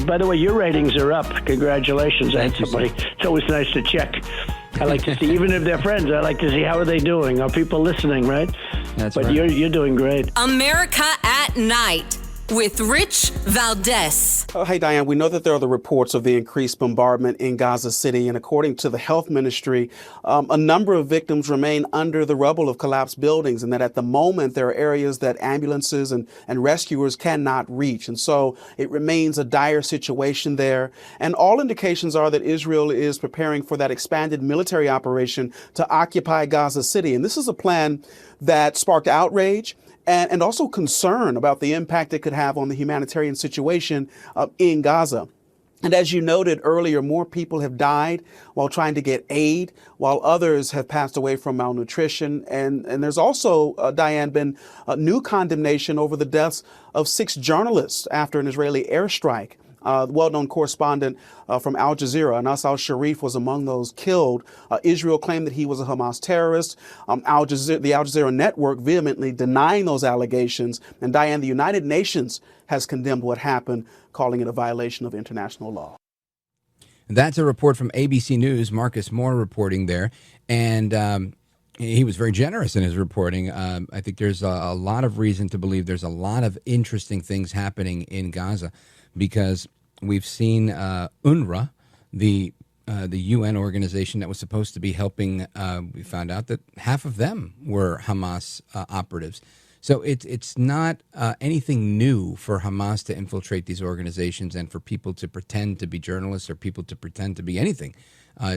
By the way, your ratings are up. Congratulations, Thank you, somebody. It's always nice to check. I like to see, even if they're friends, I like to see how are they doing. Are people listening, right? That's but right. You're doing great. America at Night with Rich Valdez. Oh, hey, Diane, we know that there are the reports of the increased bombardment in Gaza City, and according to the health ministry, a number of victims remain under the rubble of collapsed buildings, and that at the moment there are areas that ambulances and rescuers cannot reach. And so it remains a dire situation there. And all indications are that Israel is preparing for that expanded military operation to occupy Gaza City. And this is a plan that sparked outrage and also concern about the impact it could have on the humanitarian situation in Gaza. And as you noted earlier, more people have died while trying to get aid, while others have passed away from malnutrition. And there's also, Diane, been new condemnation over the deaths of 6 journalists after an Israeli airstrike. Well-known correspondent from Al Jazeera, Anas al-Sharif, was among those killed. Israel claimed that he was a Hamas terrorist. The Al Jazeera network vehemently denying those allegations. And Diane, the United Nations has condemned what happened, calling it a violation of international law. That's a report from ABC News. Marcus Moore reporting there. And he was very generous in his reporting. I think there's a lot of reason to believe there's a lot of interesting things happening in Gaza, because we've seen UNRWA, the UN organization that was supposed to be helping. We found out that half of them were Hamas operatives. So it's not anything new for Hamas to infiltrate these organizations and for people to pretend to be journalists or people to pretend to be anything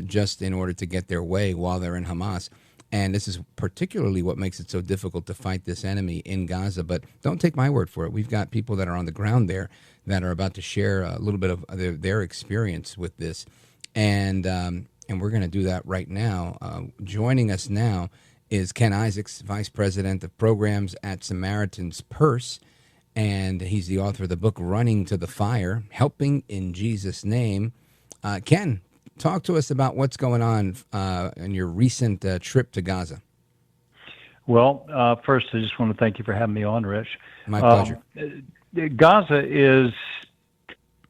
just in order to get their way while they're in Hamas. And this is particularly what makes it so difficult to fight this enemy in Gaza. But don't take my word for it. We've got people that are on the ground there that are about to share a little bit of their experience with this. And we're going to do that right now. Joining us now is Ken Isaacs, Vice President of Programs at Samaritan's Purse. And he's the author of the book, Running to the Fire, Helping in Jesus' Name. Ken, talk to us about what's going on in your recent trip to Gaza. Well, first, I just want to thank you for having me on, Rich. My pleasure. Gaza is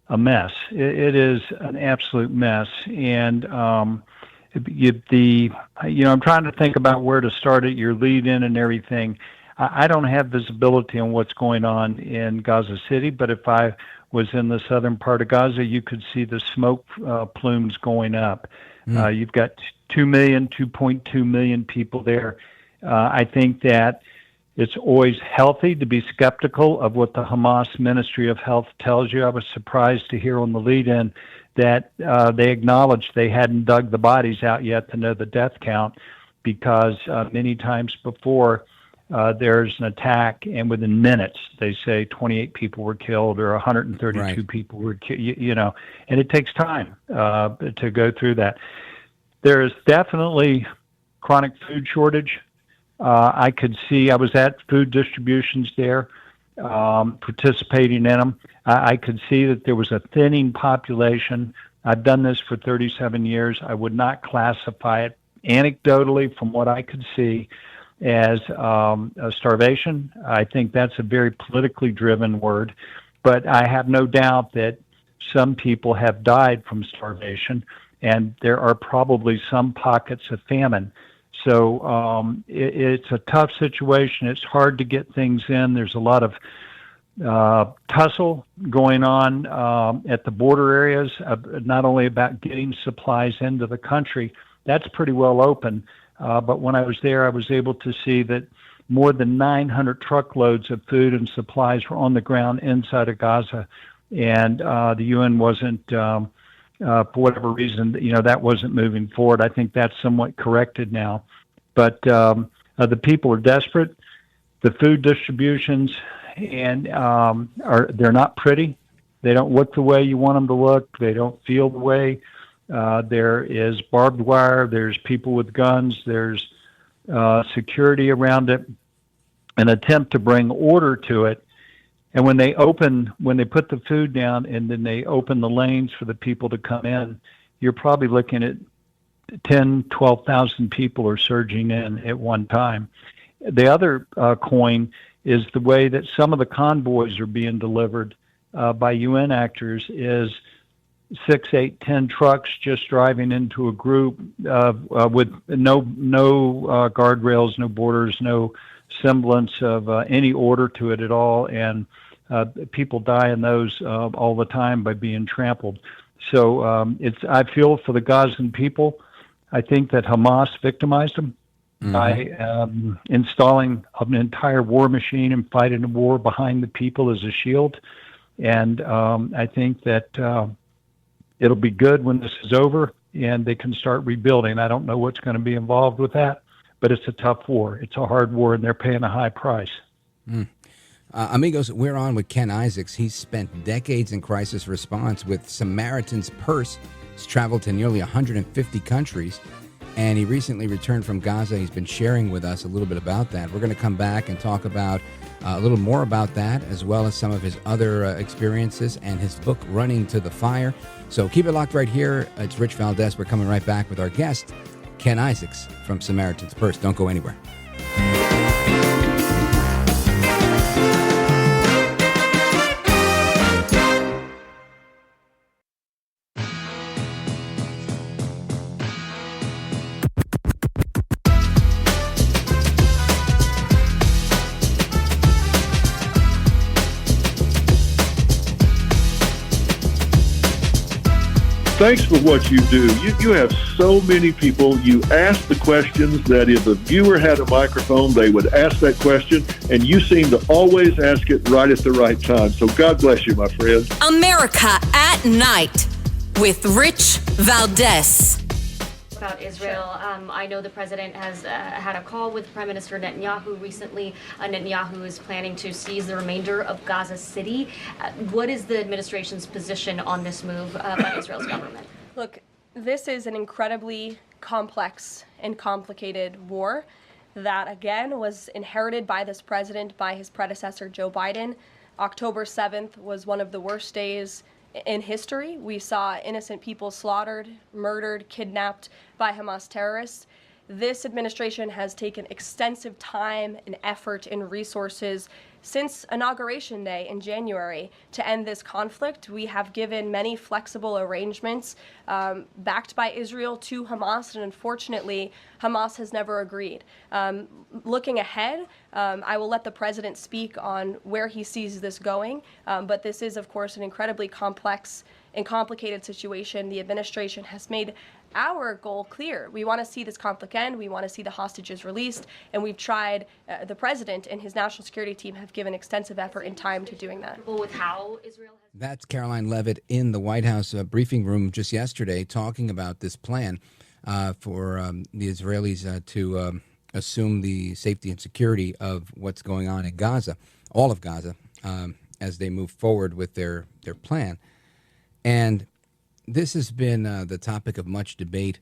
a mess. It is an absolute mess. And, I'm trying to think about where to start at your lead in and everything. I don't have visibility on what's going on in Gaza City, but if I was in the southern part of Gaza, you could see the smoke plumes going up. You've got 2.2 million people there. I think that it's always healthy to be skeptical of what the Hamas Ministry of Health tells you. I was surprised to hear on the lead-in that they acknowledged they hadn't dug the bodies out yet to know the death count, because many times before there's an attack, and within minutes they say 28 people were killed or 132 people were killed, and it takes time to go through that. There is definitely chronic food shortage. I was at food distributions there, participating in them. I could see that there was a thinning population. I've done this for 37 years. I would not classify it anecdotally, from what I could see, as starvation. I think that's a very politically driven word, but I have no doubt that some people have died from starvation, and there are probably some pockets of famine. So it's a tough situation. It's hard to get things in. There's a lot of tussle going on at the border areas, not only about getting supplies into the country. That's pretty well open. But when I was there, I was able to see that more than 900 truckloads of food and supplies were on the ground inside of Gaza. And the UN wasn't, for whatever reason, that wasn't moving forward. I think that's somewhat corrected now. But the people are desperate. The food distributions and they're not pretty. They don't look the way you want them to look. They don't feel the way. There is barbed wire. There's people with guns. There's security around it. An attempt to bring order to it. And when they put the food down and then they open the lanes for the people to come in, you're probably looking at 10, 12,000 people are surging in at one time. The other coin is the way that some of the convoys are being delivered by UN actors is 6, 8, 10 trucks just driving into a group with no guardrails, no borders, no semblance of any order to it at all, and people die in those all the time by being trampled. So I feel for the Gazan people. I think that Hamas victimized them by installing an entire war machine and fighting a war behind the people as a shield. And I think that it'll be good when this is over and they can start rebuilding. I don't know what's going to be involved with that, but it's a tough war. It's a hard war, and they're paying a high price. Amigos, we're on with Ken Isaacs. He's spent decades in crisis response with Samaritan's Purse. He's traveled to nearly 150 countries, and he recently returned from Gaza. He's been sharing with us a little bit about that. We're going to come back and talk about a little more about that, as well as some of his other experiences and his book, Running to the Fire. So keep it locked right here. It's Rich Valdez. We're coming right back with our guest, Ken Isaacs from Samaritan's Purse. Don't go anywhere. Thanks for what you do. You have so many people. You ask the questions that if a viewer had a microphone, they would ask that question, and you seem to always ask it right at the right time. So God bless you, my friend. America at Night with Rich Valdez. About Israel, I know the president has had a call with Prime Minister Netanyahu recently. Netanyahu is planning to seize the remainder of Gaza City. What is the administration's position on this move by Israel's government? Look, this is an incredibly complex and complicated war that, again, was inherited by this president, by his predecessor, Joe Biden. October 7th was one of the worst days in history. We saw innocent people slaughtered, murdered, kidnapped by Hamas terrorists. This administration has taken extensive time and effort and resources Since Inauguration Day in January, to end this conflict, we have given many flexible arrangements backed by Israel to Hamas, and unfortunately, Hamas has never agreed. Looking ahead, I will let the president speak on where he sees this going, but this is, of course, an incredibly complex and complicated situation. The administration has made our goal clear. We want to see this conflict end. We want to see the hostages released. And we've tried, the president and his national security team have given extensive effort and time to doing that. With how Israel has... That's Caroline Levitt in the White House briefing room just yesterday talking about this plan for the Israelis to assume the safety and security of what's going on in Gaza, all of Gaza, as they move forward with their plan. And this has been the topic of much debate,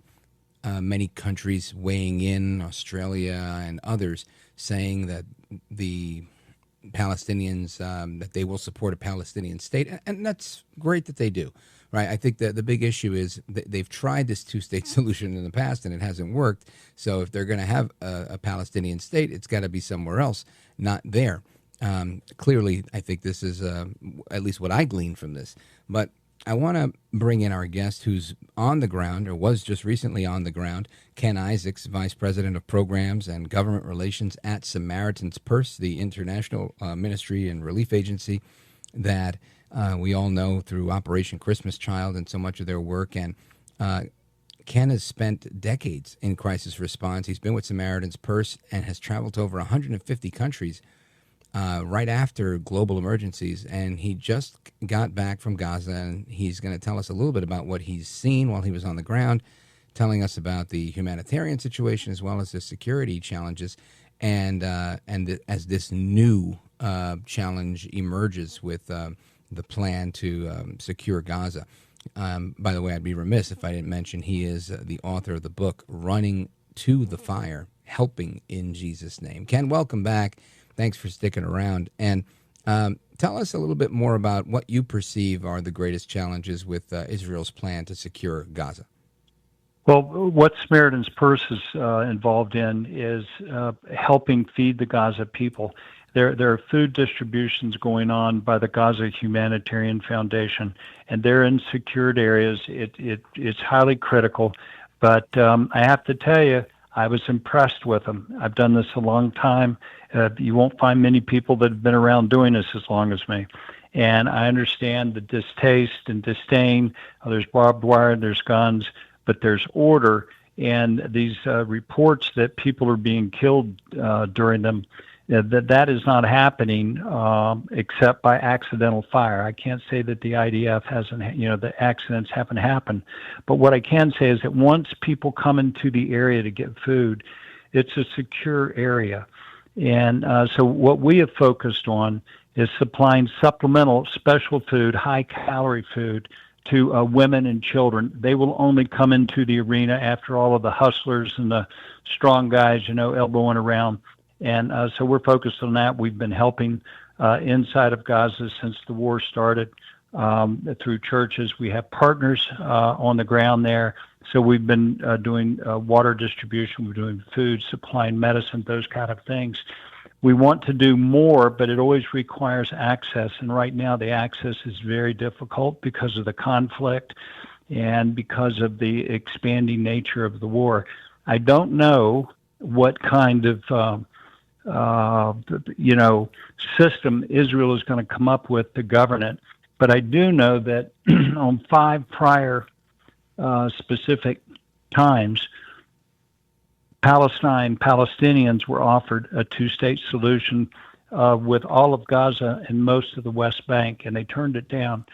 many countries weighing in, Australia and others, saying that the Palestinians, that they will support a Palestinian state. And that's great that they do, right? I think that the big issue is they've tried this two-state solution in the past and it hasn't worked. So if they're going to have a Palestinian state, it's got to be somewhere else, not there. Clearly, I think this is at least what I gleaned from this. But I want to bring in our guest who's on the ground, or was just recently on the ground, Ken Isaacs, Vice President of Programs and Government Relations at Samaritan's Purse, the international ministry and relief agency that we all know through Operation Christmas Child and so much of their work. And Ken has spent decades in crisis response. He's been with Samaritan's Purse and has traveled to over 150 countries right after global emergencies, and he just got back from Gaza, and he's going to tell us a little bit about what he's seen while he was on the ground, telling us about the humanitarian situation as well as the security challenges, and as this new challenge emerges with the plan to secure Gaza. By the way, I'd be remiss if I didn't mention he is the author of the book Running to the Fire, Helping in Jesus' Name. Ken, welcome back. Thanks for sticking around. And tell us a little bit more about what you perceive are the greatest challenges with Israel's plan to secure Gaza. Well, what Samaritan's Purse is involved in is helping feed the Gaza people. There are food distributions going on by the Gaza Humanitarian Foundation, and they're in secured areas. It's highly critical. But I have to tell you, I was impressed with them. I've done this a long time. You won't find many people that have been around doing this as long as me. And I understand the distaste and disdain. There's barbed wire, there's guns, but there's order. And these reports that people are being killed during them, that is not happening except by accidental fire. I can't say that the IDF hasn't, the accidents haven't happened. But what I can say is that once people come into the area to get food, it's a secure area. And so what we have focused on is supplying supplemental special food, high-calorie food, to women and children. They will only come into the arena after all of the hustlers and the strong guys, elbowing around. And so we're focused on that. We've been helping inside of Gaza since the war started through churches. We have partners on the ground there. So we've been doing water distribution. We're doing food, supplying medicine, those kind of things. We want to do more, but it always requires access. And right now the access is very difficult because of the conflict and because of the expanding nature of the war. I don't know what kind of system Israel is going to come up with to govern it. But I do know that on 5 prior specific times, Palestinians were offered a 2-state solution with all of Gaza and most of the West Bank, and they turned it down.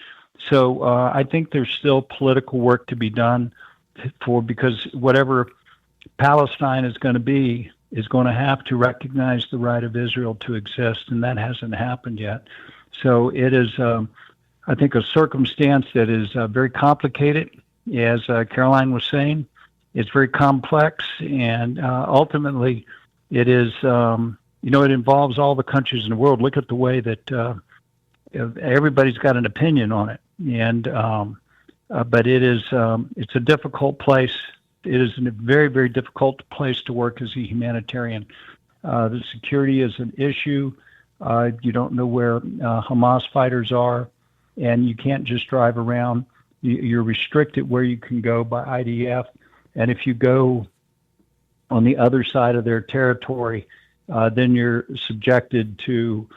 So I think there's still political work to be done because whatever Palestine is going to be is going to have to recognize the right of Israel to exist, and that hasn't happened yet. So it is, I think, a circumstance that is very complicated. As Caroline was saying, it's very complex, and ultimately it is, it involves all the countries in the world. Look at the way that everybody's got an opinion on it. And but it is, it's a difficult place. It is a very, very difficult place to work as a humanitarian. The security is an issue. You don't know where Hamas fighters are, and you can't just drive around. You're restricted where you can go by IDF, and if you go on the other side of their territory, then you're subjected to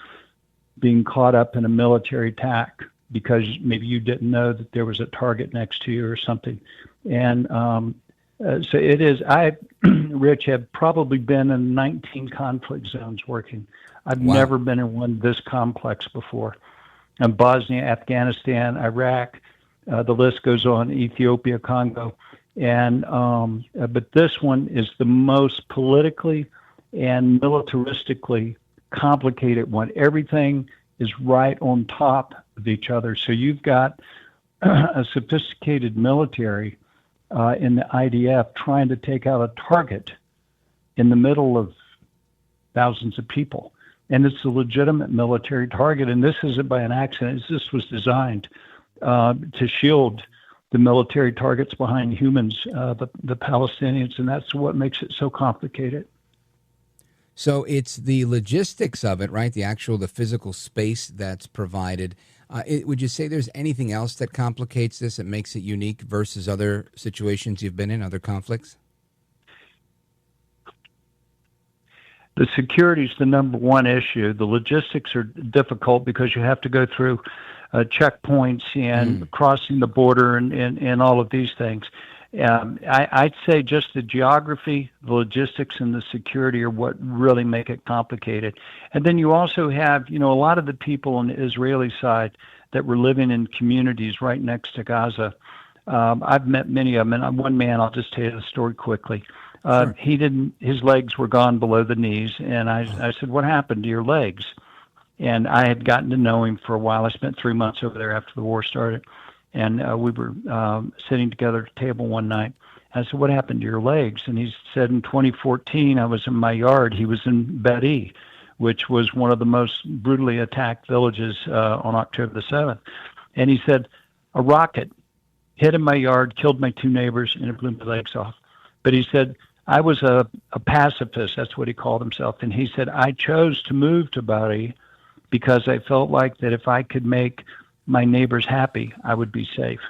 being caught up in a military attack because maybe you didn't know that there was a target next to you or something. And so it is. I, Rich, have probably been in 19 conflict zones working. I've never been in one this complex before. And Bosnia, Afghanistan, Iraq, the list goes on, Ethiopia, Congo. And but this one is the most politically and militaristically complicated one. Everything is right on top of each other. So you've got a sophisticated military in the IDF trying to take out a target in the middle of thousands of people. And it's a legitimate military target. And this isn't by an accident. This was designed to shield the military targets behind humans, the Palestinians. And that's what makes it so complicated. So it's the logistics of it, right? The physical space that's provided. Would you say there's anything else that complicates this that makes it unique versus other situations you've been in, other conflicts? The security is the number one issue. The logistics are difficult because you have to go through checkpoints and crossing the border and all of these things. I'd say just the geography, the logistics, and the security are what really make it complicated. And then you also have, a lot of the people on the Israeli side that were living in communities right next to Gaza. I've met many of them, and one man, I'll just tell you the story quickly. Sure. His legs were gone below the knees, and I said, "What happened to your legs?" And I had gotten to know him for a while. I spent 3 months over there after the war started. And we were sitting together at a table one night. I said, "What happened to your legs?" And he said, "In 2014, I was in my yard." He was in Bedi, which was one of the most brutally attacked villages on October the 7th. And he said, "A rocket hit in my yard, killed my 2 neighbors, and it blew my legs off." But he said, "I was a pacifist." That's what he called himself. And he said, "I chose to move to Bedi because I felt like that if I could make my neighbors happy, I would be safe."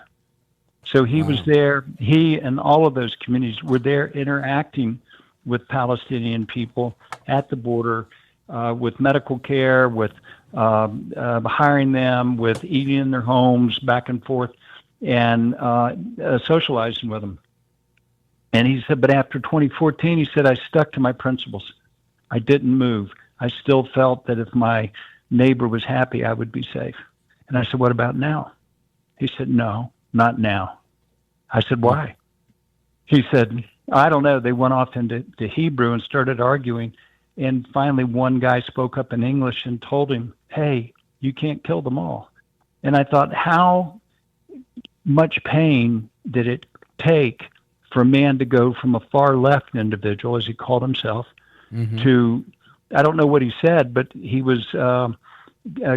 So he was there. He and all of those communities were there interacting with Palestinian people at the border, with medical care, with hiring them, with eating in their homes back and forth, and socializing with them. And he said, but after 2014, he said, I stuck to my principles. I didn't move. I still felt that if my neighbor was happy, I would be safe. And I said, what about now? He said, no, not now. I said, why? He said, I don't know. They went off into Hebrew and started arguing. And finally, one guy spoke up in English and told him, hey, you can't kill them all. And I thought, how much pain did it take for a man to go from a far left individual, as he called himself, to, I don't know what he said, but he was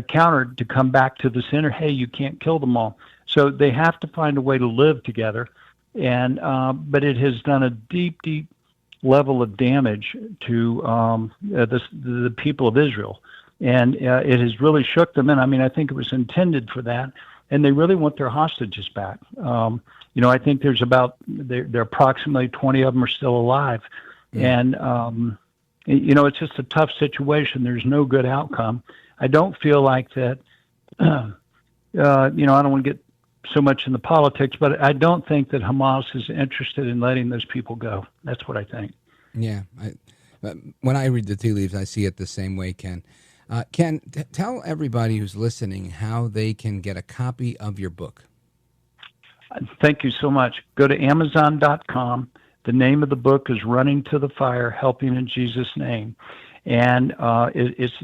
countered to come back to the center. Hey, you can't kill them all. So they have to find a way to live together. And but it has done a deep, deep level of damage to the people of Israel. And it has really shook them. And I mean, I think it was intended for that. And they really want their hostages back. I think there's there are approximately 20 of them are still alive. And, it's just a tough situation. There's no good outcome. I don't feel like that, I don't want to get so much in the politics, but I don't think that Hamas is interested in letting those people go. That's what I think. Yeah. When I read the tea leaves, I see it the same way, Ken. Ken, tell everybody who's listening how they can get a copy of your book. Thank you so much. Go to Amazon.com. The name of the book is Running to the Fire, Helping in Jesus' Name. And it's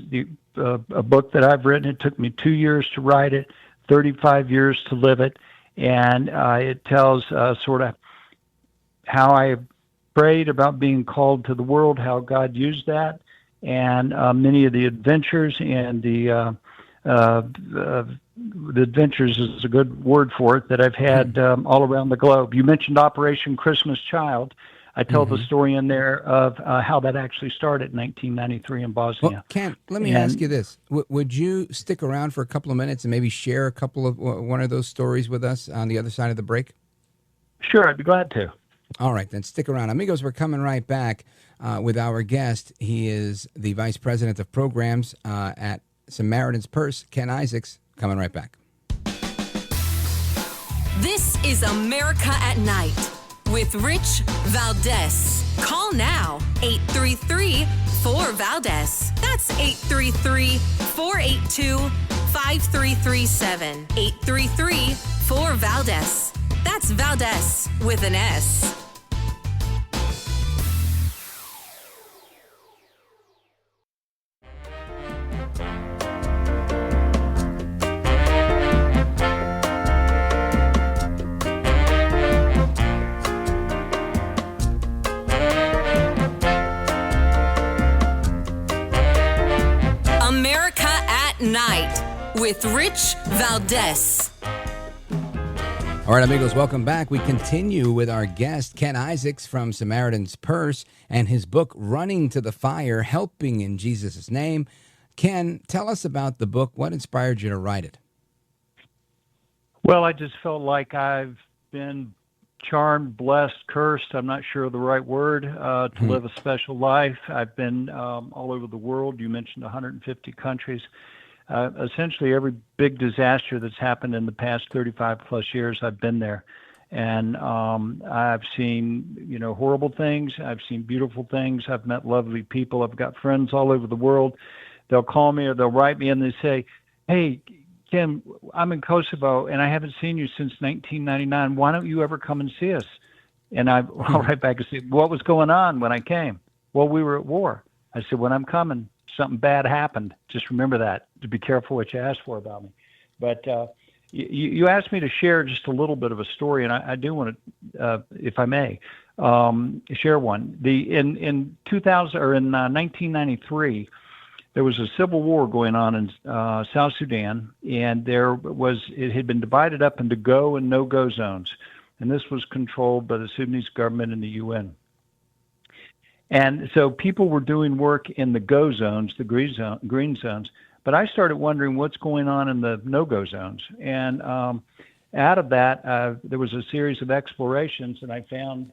a book that I've written. It took me 2 years to write it, 35 years to live it. And it tells sort of how I prayed about being called to the world, how God used that, and many of the adventures and the adventures is a good word for it that I've had all around the globe. You mentioned Operation Christmas Child. I tell the story in there of how that actually started in 1993 in Bosnia. Well, Ken, let me ask you this. Would you stick around for a couple of minutes and maybe share a couple of one of those stories with us on the other side of the break? Sure, I'd be glad to. All right, then stick around. Amigos, we're coming right back with our guest. He is the Vice President of Programs at Samaritan's Purse, Ken Isaacs. Coming right back. This is America at Night with Rich Valdez. Call now, 833-4-VALDEZ. That's 833-482-5337. 833-4-VALDEZ. That's Valdez with an S. America at Night with Rich Valdez. All right, amigos, welcome back. We continue with our guest, Ken Isaacs from Samaritan's Purse, and his book, Running to the Fire, Helping in Jesus' Name. Ken, tell us about the book. What inspired you to write it? Well, I just felt like I've been charmed, blessed, cursed, I'm not sure of the right word, to live a special life. I've been all over the world. You mentioned 150 countries. Essentially every big disaster that's happened in the past 35 plus years, I've been there. And I've seen, horrible things. I've seen beautiful things. I've met lovely people. I've got friends all over the world. They'll call me or they'll write me and they say, "Hey, Kim, I'm in Kosovo and I haven't seen you since 1999. Why don't you ever come and see us?" And I'll write back and say, "What was going on when I came?" "Well, we were at war." I said, "When I'm coming, something bad happened. Just remember that, to be careful what you ask for about me." But you asked me to share just a little bit of a story, and I do want to, if I may, share one. In 1993, there was a civil war going on in South Sudan, and it had been divided up into go and no-go zones, and this was controlled by the Sudanese government and the UN. And so people were doing work in the go zones, the green zones, but I started wondering what's going on in the no-go zones. And out of that, there was a series of explorations, and I found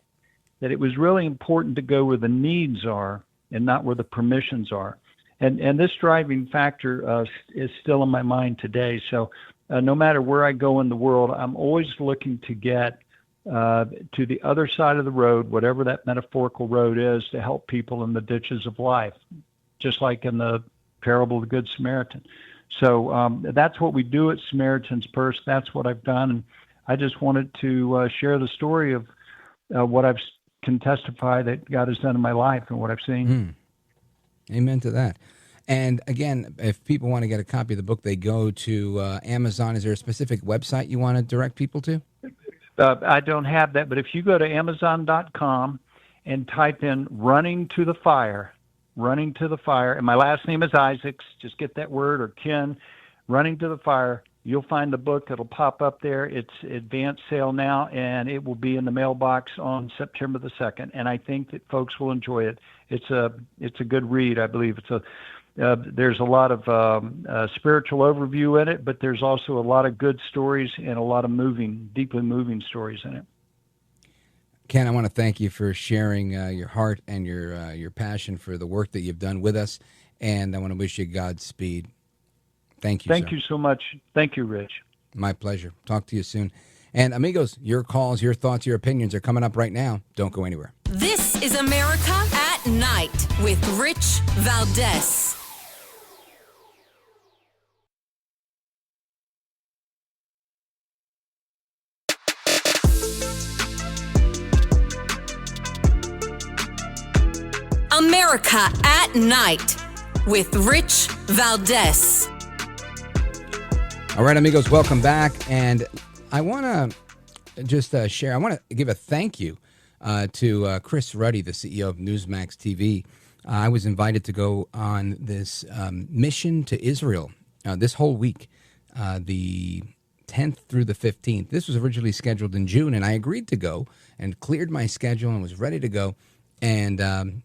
that it was really important to go where the needs are and not where the permissions are. And this driving factor is still in my mind today. So no matter where I go in the world, I'm always looking to get to the other side of the road, whatever that metaphorical road is, to help people in the ditches of life, just like in the parable of the Good Samaritan. So that's what we do at Samaritan's Purse. That's what I've done. And I just wanted to share the story of what I can testify that God has done in my life and what I've seen. Amen to that. And again, if people want to get a copy of the book, they go to Amazon. Is there a specific website you want to direct people to? I don't have that, but if you go to Amazon.com and type in Running to the Fire, and my last name is Isaacs, just get that word, or Ken, Running to the Fire, you'll find the book. It'll pop up there. It's advanced sale now, and it will be in the mailbox on September the 2nd, and I think that folks will enjoy it. It's a good read, I believe. There's a lot of spiritual overview in it, but there's also a lot of good stories and a lot of deeply moving stories in it. Ken, I want to thank you for sharing your heart and your passion for the work that you've done with us, and I want to wish you Godspeed. Thank you, Thank you so much. Thank you, Rich. My pleasure. Talk to you soon. And amigos, your calls, your thoughts, your opinions are coming up right now. Don't go anywhere. This is America at Night with Rich Valdez. America at Night with Rich Valdez. All right, amigos, welcome back. And I want to just share, I want to give a thank you to Chris Ruddy, the CEO of Newsmax TV. I was invited to go on this mission to Israel this whole week. The 10th through the 15th. This was originally scheduled in June, and I agreed to go and cleared my schedule and was ready to go. And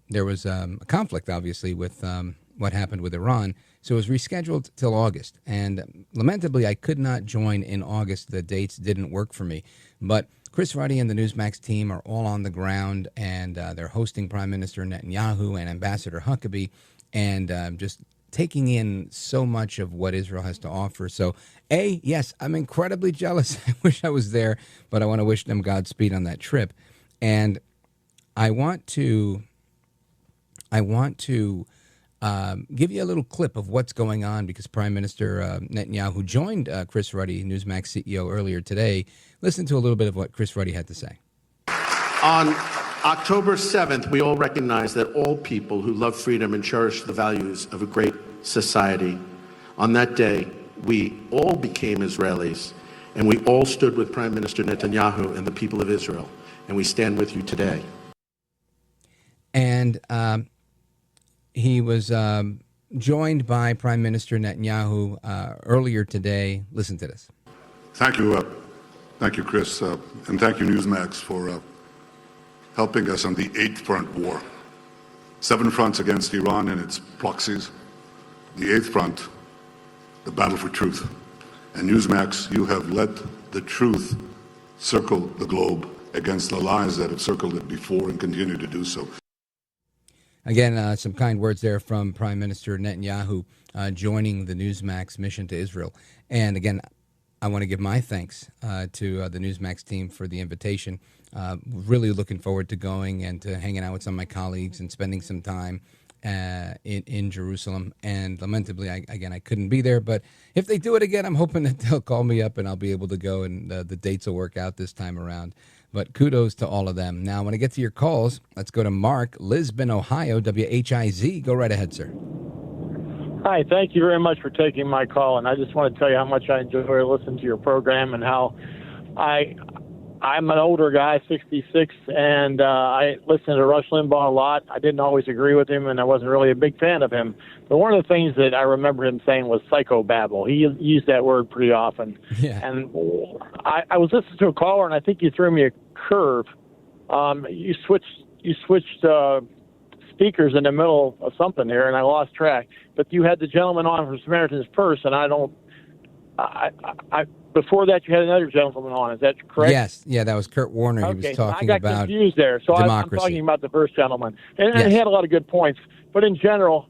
there was a conflict, obviously, with what happened with Iran. So it was rescheduled till August. And lamentably, I could not join in August. The dates didn't work for me. But Chris Ruddy and the Newsmax team are all on the ground, and they're hosting Prime Minister Netanyahu and Ambassador Huckabee, and just taking in so much of what Israel has to offer. So, yes, I'm incredibly jealous. I wish I was there, but I want to wish them Godspeed on that trip. And I want to give you a little clip of what's going on, because Prime Minister Netanyahu joined Chris Ruddy, Newsmax CEO, earlier today. Listen to a little bit of what Chris Ruddy had to say. On October 7th, we all recognize that all people who love freedom and cherish the values of a great society, on that day, we all became Israelis, and we all stood with Prime Minister Netanyahu and the people of Israel, and we stand with you today. And he was joined by Prime Minister Netanyahu earlier today. Listen to this. Thank you, Chris, and thank you, Newsmax, for helping us on the 8th front war. 7 fronts against Iran and its proxies. The 8th front, the battle for truth. And Newsmax, you have let the truth circle the globe against the lies that have circled it before and continue to do so. Again, some kind words there from Prime Minister Netanyahu joining the Newsmax mission to Israel. And again, I want to give my thanks to the Newsmax team for the invitation. Really looking forward to going and to hanging out with some of my colleagues and spending some time in Jerusalem. And lamentably, I couldn't be there. But if they do it again, I'm hoping that they'll call me up and I'll be able to go, and the dates will work out this time around. But kudos to all of them. Now, when I get to your calls, let's go to Mark, Lisbon, Ohio, WHIZ. Go right ahead, sir. Hi, thank you very much for taking my call. And I just want to tell you how much I enjoy listening to your program, and how I'm an older guy, 66, and I listen to Rush Limbaugh a lot. I didn't always agree with him, and I wasn't really a big fan of him. But one of the things that I remember him saying was psychobabble. He used that word pretty often. Yeah. And I was listening to a caller, and I think you threw me a curve. You switched speakers in the middle of something here, and I lost track. But you had the gentleman on from Samaritan's Purse, and before that, you had another gentleman on. Is that correct? Yes. Yeah, that was Kurt Warner. Okay, he was talking I got about confused there. So I'm democracy. talking about the first gentleman. And Yes. he had a lot of good points. But in general,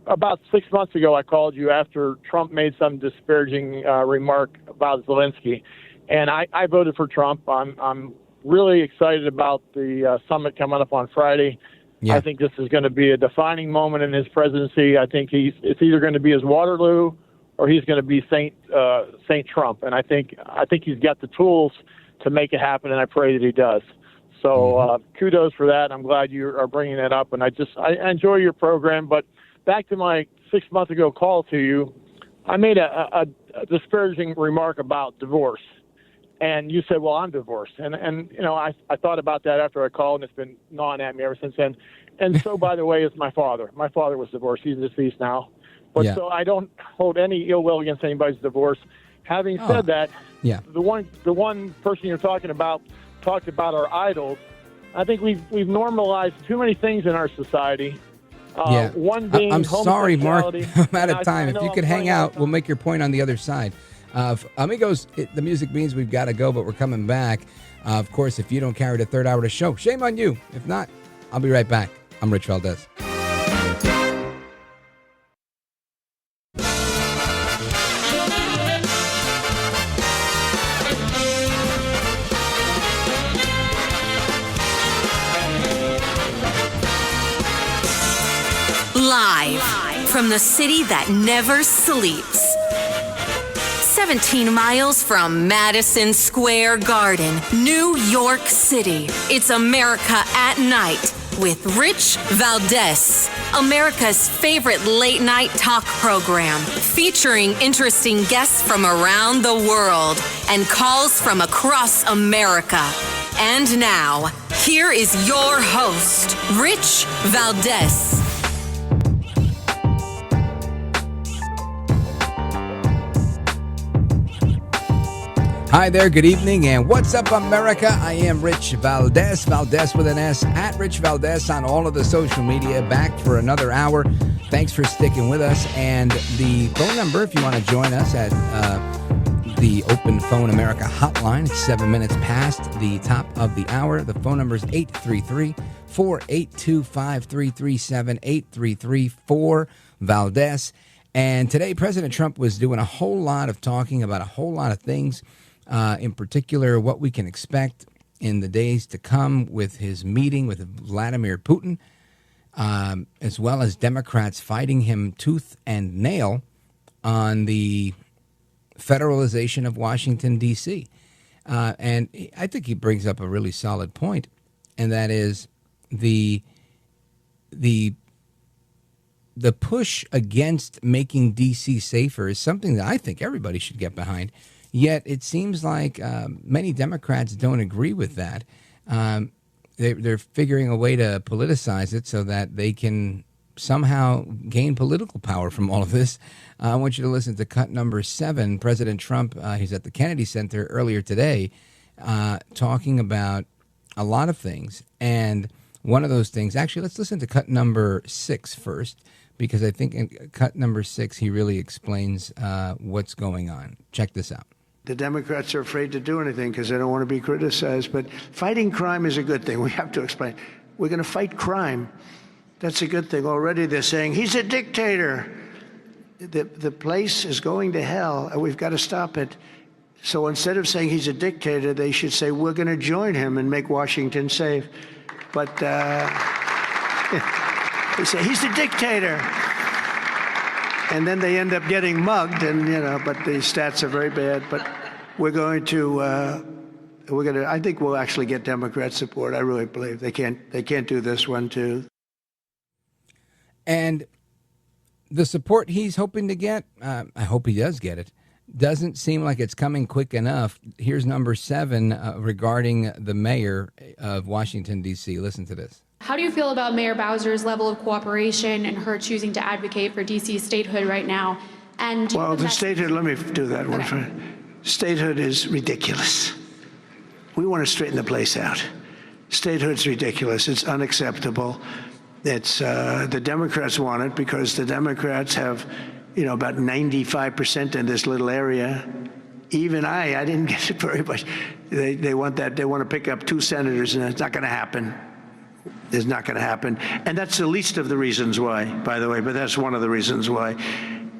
about 6 months ago, I called you after Trump made some disparaging remark about Zelensky. And I voted for Trump. I'm really excited about the summit coming up on Friday. Yeah. I think this is going to be a defining moment in his presidency. I think it's either going to be his Waterloo or he's going to be Saint Trump. And I think he's got the tools to make it happen, and I pray that he does. So kudos for that. I'm glad you are bringing that up, and I enjoy your program. But back to my 6 months ago call to you, I made a disparaging remark about divorce. And you said, well, I'm divorced. And you know, I thought about that after I called, and it's been gnawing at me ever since then. And so, by the way, is my father. My father was divorced. He's deceased now. But Yeah. so I don't hold any ill will against anybody's divorce. Having said that, yeah. the one person you're talking about talked about our idols. I think we've normalized too many things in our society. Yeah. One being I'm sorry, Mark. homosexuality. I'm out of And time. I If know you I'm could hang running out out, we'll make your point on the other side. Amigos, the music means we've got to go, but we're coming back. Of course, if you don't carry the third hour of the show, shame on you. If not, I'll be right back. I'm Rich Valdez. Live from the city that never sleeps. 17 miles from Madison Square Garden, New York City. It's America at Night with Rich Valdez, America's favorite late night talk program, featuring interesting guests from around the world and calls from across America. And now, here is your host, Rich Valdez. Hi there, good evening, and what's up, America? I am Rich Valdez, Valdez with an S, at Rich Valdez on all of the social media, back for another hour. Thanks for sticking with us, and the phone number, if you want to join us at the Open Phone America hotline, it's 7 minutes past the top of the hour. The phone number is 833-482-5337, 833-4-Valdez. And today, President Trump was doing a whole lot of talking about a whole lot of things. In particular, what we can expect in the days to come with his meeting with Vladimir Putin, as well as Democrats fighting him tooth and nail on the federalization of Washington, D.C. And I think he brings up a really solid point, and that is the push against making D.C. safer is something that I think everybody should get behind. Yet it seems like many Democrats don't agree with that. They're figuring a way to politicize it so that they can somehow gain political power from all of this. I want you to listen to cut number 7. President Trump, he's at the Kennedy Center earlier today, talking about a lot of things. And one of those things, actually, let's listen to cut number 6 first, because I think in cut number 6, he really explains what's going on. Check this out. The Democrats are afraid to do anything because they don't want to be criticized. But fighting crime is a good thing. We have to explain. We're going to fight crime. That's a good thing. Already they're saying, he's a dictator. The place is going to hell, and we've got to stop it. So instead of saying he's a dictator, they should say, we're going to join him and make Washington safe. But they say, he's a dictator. And then they end up getting mugged, and but the stats are very bad. But we're going to, I think we'll actually get Democrat support. I really believe they can't do this one too. And the support he's hoping to get, I hope he does get it, doesn't seem like it's coming quick enough. Here's number 7 regarding the mayor of Washington, D.C. Listen to this. How do you feel about Mayor Bowser's level of cooperation and her choosing to advocate for D.C. statehood right now? And well, the statehood, let me do that one first. Statehood is ridiculous. We want to straighten the place out. Statehood's ridiculous. It's unacceptable. It's the Democrats want it because the Democrats have, about 95% in this little area. Even I didn't get it very much. They want that. They want to pick up 2 senators, and it's not going to happen. It's not going to happen. And that's the least of the reasons why, by the way, but that's one of the reasons why.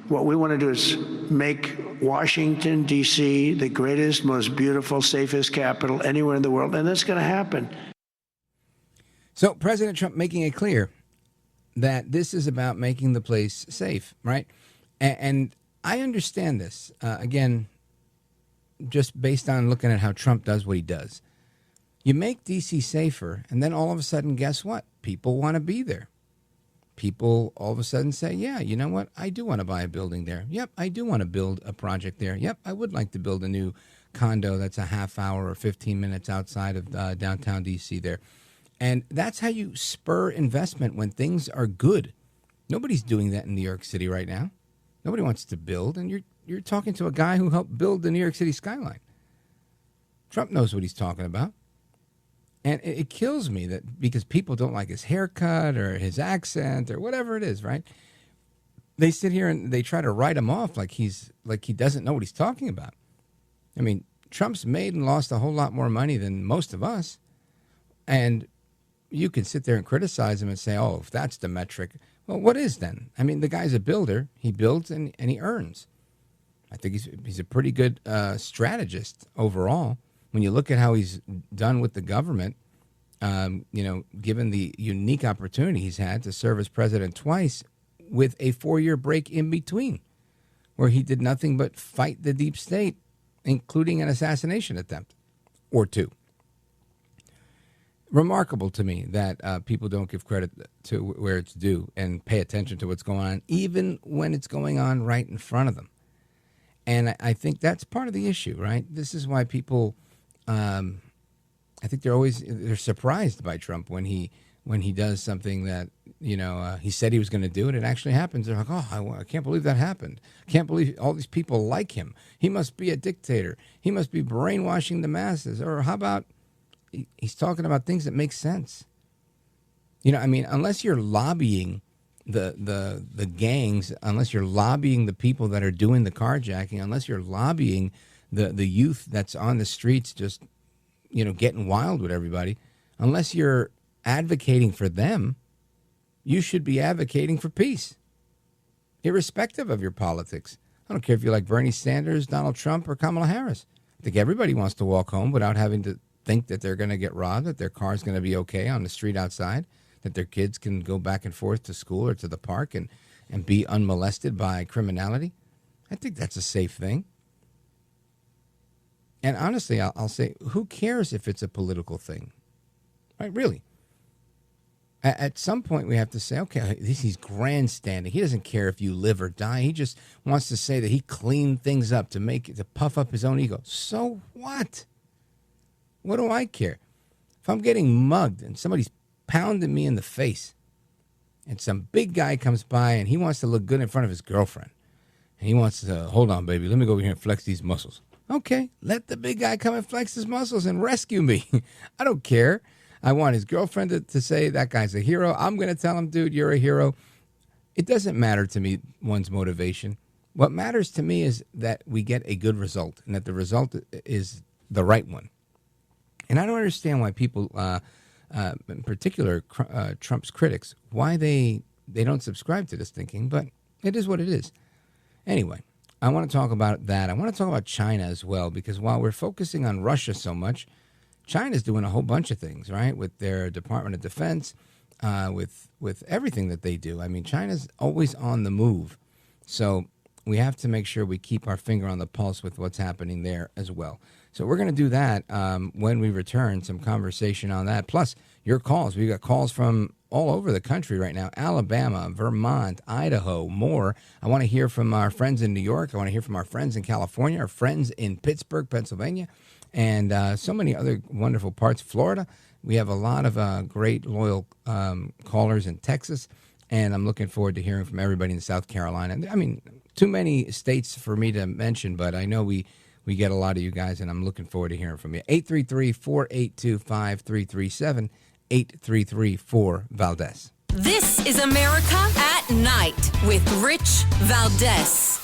What we want to do is make Washington, D.C. the greatest, most beautiful, safest capital anywhere in the world, and that's going to happen. So President Trump making it clear that this is about making the place safe, right? And I understand this, again, just based on looking at how Trump does what he does. You make D.C. safer, and then all of a sudden, guess what? People want to be there. People all of a sudden say, yeah, you know what? I do want to buy a building there. Yep, I do want to build a project there. Yep, I would like to build a new condo that's a half hour or 15 minutes outside of downtown D.C. there. And that's how you spur investment when things are good. Nobody's doing that in New York City right now. Nobody wants to build, and you're talking to a guy who helped build the New York City skyline. Trump knows what he's talking about. And it kills me that because people don't like his haircut or his accent or whatever it is, right? They sit here and they try to write him off like he doesn't know what he's talking about. I mean, Trump's made and lost a whole lot more money than most of us. And you can sit there and criticize him and say, oh, if that's the metric, well, what is then? I mean, the guy's a builder. He builds and he earns. I think he's a pretty good strategist overall. When you look at how he's done with the government, given the unique opportunity he's had to serve as president twice with a 4-year break in between, where he did nothing but fight the deep state, including an assassination attempt or 2. Remarkable to me that people don't give credit to where it's due and pay attention to what's going on, even when it's going on right in front of them. And I think that's part of the issue, right? This is why people... I think they're surprised by Trump when he does something that he said he was going to do it. It actually happens. They're like, oh, I can't believe that happened. I can't believe all these people like him. He must be a dictator. He must be brainwashing the masses. Or how about he's talking about things that make sense? Unless you're lobbying the gangs, unless you're lobbying the people that are doing the carjacking, unless you're lobbying the youth that's on the streets just, getting wild with everybody, unless you're advocating for them, you should be advocating for peace, irrespective of your politics. I don't care if you like Bernie Sanders, Donald Trump, or Kamala Harris. I think everybody wants to walk home without having to think that they're going to get robbed, that their car's going to be okay on the street outside, that their kids can go back and forth to school or to the park and be unmolested by criminality. I think that's a safe thing. And honestly, I'll say, who cares if it's a political thing? Right? Really. At some point, we have to say, okay, he's grandstanding. He doesn't care if you live or die. He just wants to say that he cleaned things up to puff up his own ego. So what? What do I care? If I'm getting mugged and somebody's pounding me in the face and some big guy comes by and he wants to look good in front of his girlfriend and he wants to, hold on, baby, let me go over here and flex these muscles. Okay, let the big guy come and flex his muscles and rescue me. I don't care. I want his girlfriend to say that guy's a hero. I'm going to tell him, dude, you're a hero. It doesn't matter to me, one's motivation. What matters to me is that we get a good result and that the result is the right one. And I don't understand why people, in particular Trump's critics, why they don't subscribe to this thinking, but it is what it is. Anyway, I want to talk about that. I want to talk about China as well, because while we're focusing on Russia so much, China's doing a whole bunch of things, right, with their Department of Defense, with everything that they do. I mean, China's always on the move. So we have to make sure we keep our finger on the pulse with what's happening there as well. So we're going to do that when we return, some conversation on that. Plus, your calls. We've got calls from all over the country right now. Alabama, Vermont, Idaho, more. I want to hear from our friends in New York. I want to hear from our friends in California, our friends in Pittsburgh, Pennsylvania, and so many other wonderful parts. Florida, we have a lot of great, loyal callers in Texas, and I'm looking forward to hearing from everybody in South Carolina. I mean, too many states for me to mention, but I know we get a lot of you guys, and I'm looking forward to hearing from you. 833-482-5337, 833-4-VALDEZ. This is America at Night with Rich Valdez.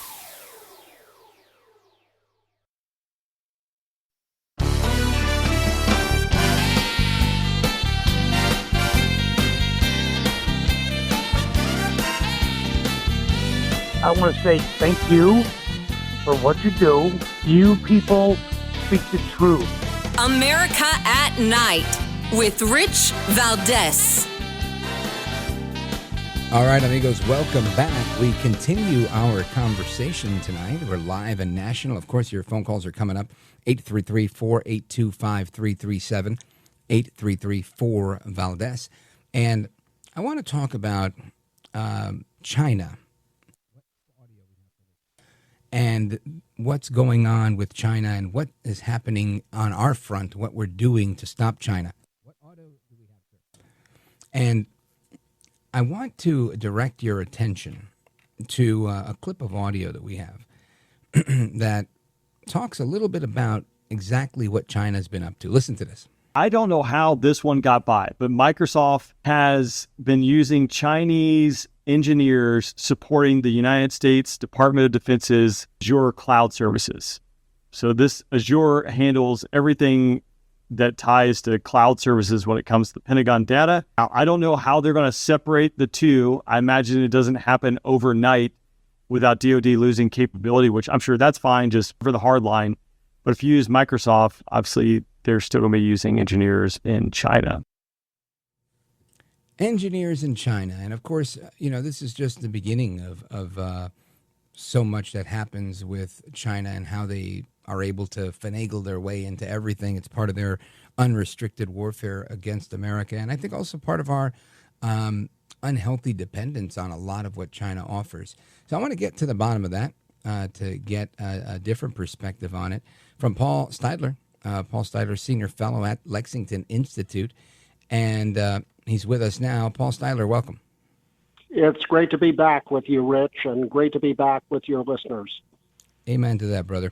I want to say thank you for what you do. You people speak the truth. America at Night with Rich Valdez. All right, amigos, welcome back. We continue our conversation tonight. We're live and national. Of course, your phone calls are coming up. 833-482-5337, 833-4-VALDEZ. And I want to talk about China and what's going on with China and what is happening on our front, what we're doing to stop China. What auto do we have here? And I want to direct your attention to a clip of audio that we have that talks a little bit about exactly what China's been up to. Listen to this. I don't know how this one got by, but Microsoft has been using Chinese engineers supporting the United States Department of Defense's Azure cloud services. So this Azure handles everything that ties to cloud services when it comes to the Pentagon data. Now, I don't know how they're going to separate the two. I imagine it doesn't happen overnight without DoD losing capability, which I'm sure that's fine just for the hard line. But if you use Microsoft, obviously they're still going to be using engineers in China. Engineers in China. And of course, this is just the beginning of so much that happens with China and how they are able to finagle their way into everything. It's part of their unrestricted warfare against America. And I think also part of our unhealthy dependence on a lot of what China offers. So I want to get to the bottom of that to get a different perspective on it from Paul Steidler. Paul Steidler, Senior Fellow at Lexington Institute. And he's with us now. Paul Steidler, welcome. It's great to be back with you, Rich, and great to be back with your listeners. Amen to that, brother.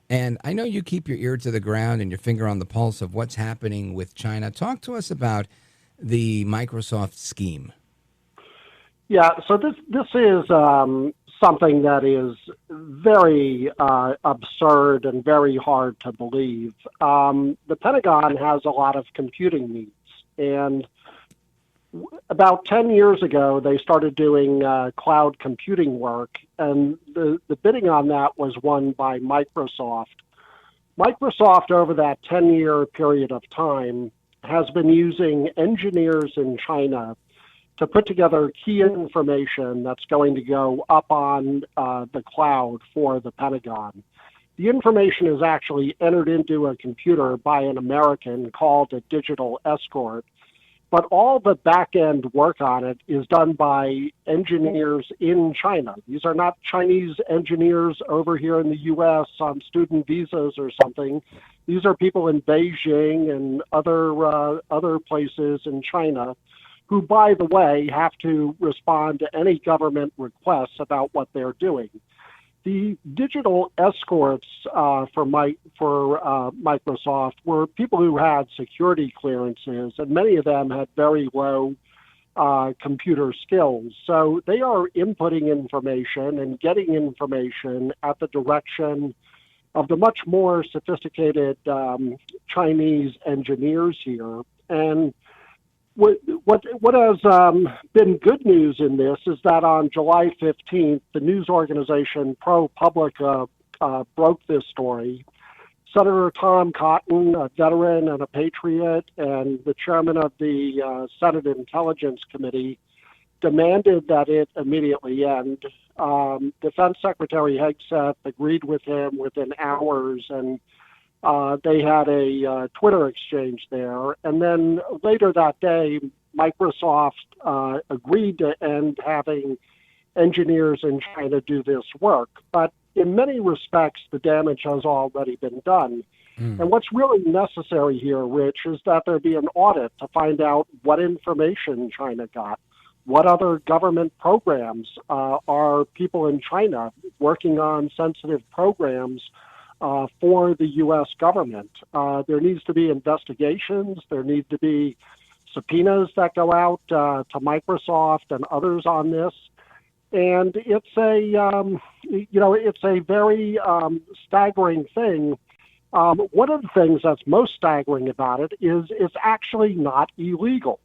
And I know you keep your ear to the ground and your finger on the pulse of what's happening with China. Talk to us about the Microsoft scheme. Yeah, so this is something that is very absurd and very hard to believe. The Pentagon has a lot of computing needs, and about 10 years ago, they started doing cloud computing work, and the bidding on that was won by Microsoft. Microsoft, over that 10-year period of time, has been using engineers in China to put together key information that's going to go up on the cloud for the Pentagon. The information is actually entered into a computer by an American called a digital escort, but all the back-end work on it is done by engineers in China. These are not Chinese engineers over here in the U.S. on student visas or something. These are people in Beijing and other places in China who, by the way, have to respond to any government requests about what they're doing. The digital escorts for Microsoft were people who had security clearances, and many of them had very low computer skills. So they are inputting information and getting information at the direction of the much more sophisticated Chinese engineers here. And what has been good news in this is that on July 15th, the news organization ProPublica broke this story. Senator Tom Cotton, a veteran and a patriot, and the chairman of the Senate Intelligence Committee demanded that it immediately end. Defense Secretary Hegseth agreed with him within hours, and they had a Twitter exchange there. And then later that day, Microsoft agreed to end having engineers in China do this work. But in many respects, the damage has already been done. And what's really necessary here, Rich, is that there be an audit to find out what information China got. What other government programs are people in China working on sensitive programs for the U.S. government? There needs to be investigations. There need to be subpoenas that go out to Microsoft and others on this. And it's a very staggering thing. One of the things that's most staggering about it is it's actually not illegal.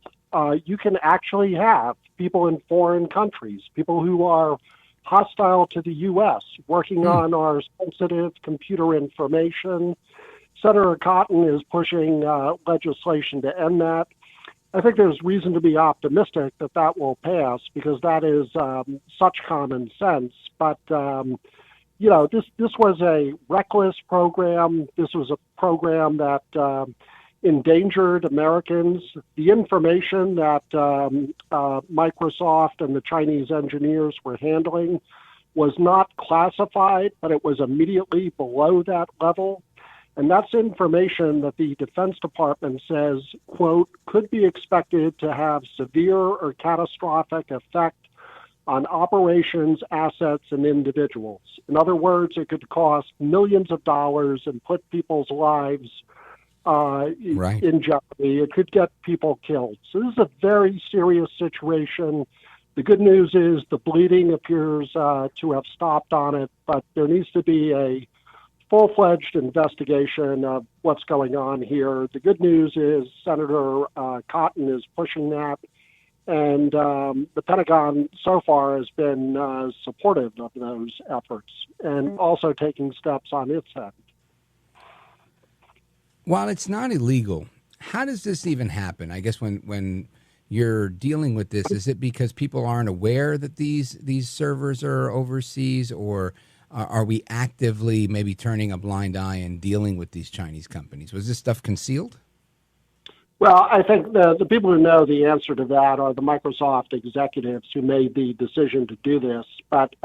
You can actually have people in foreign countries, people who are hostile to the U.S., working on our sensitive computer information. Senator Cotton is pushing legislation to end that. I think there's reason to be optimistic that that will pass because that is such common sense. But, this was a reckless program. This was a program that endangered Americans. The information that Microsoft and the Chinese engineers were handling was not classified, but it was immediately below that level. And that's information that the Defense Department says, quote, could be expected to have severe or catastrophic effect on operations, assets, and individuals. In other words, it could cost millions of dollars and put people's lives in jeopardy. It could get people killed. So this is a very serious situation. The good news is the bleeding appears to have stopped on it, but there needs to be a full-fledged investigation of what's going on here. The good news is Senator Cotton is pushing that, and the Pentagon so far has been supportive of those efforts and also taking steps on its end. While it's not illegal, how does this even happen? I guess when you're dealing with this, is it because people aren't aware that these servers are overseas, or are we actively maybe turning a blind eye and dealing with these Chinese companies? Was this stuff concealed? Well, I think the people who know the answer to that are the Microsoft executives who made the decision to do this. But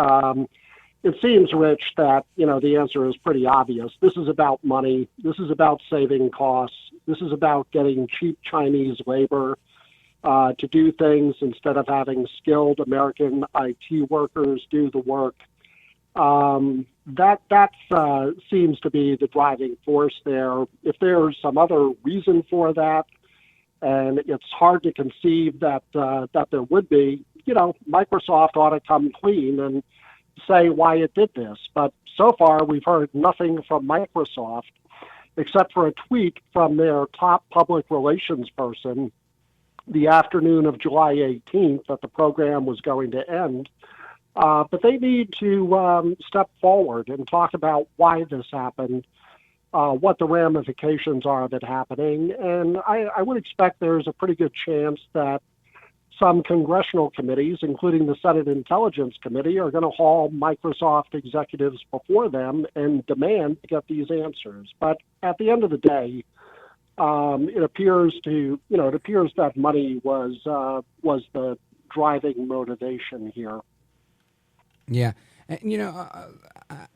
it seems, Rich, that, the answer is pretty obvious. This is about money. This is about saving costs. This is about getting cheap Chinese labor. to do things instead of having skilled American IT workers do the work. That seems to be the driving force there. If there's some other reason for that, and it's hard to conceive that there would be, Microsoft ought to come clean and say why it did this. But so far, we've heard nothing from Microsoft except for a tweet from their top public relations person the afternoon of July 18th that the program was going to end. But they need to step forward and talk about why this happened, what the ramifications are of it happening. And I would expect there's a pretty good chance that some congressional committees, including the Senate Intelligence Committee, are going to haul Microsoft executives before them and demand to get these answers. But at the end of the day, it appears that money was the driving motivation here. Yeah. And,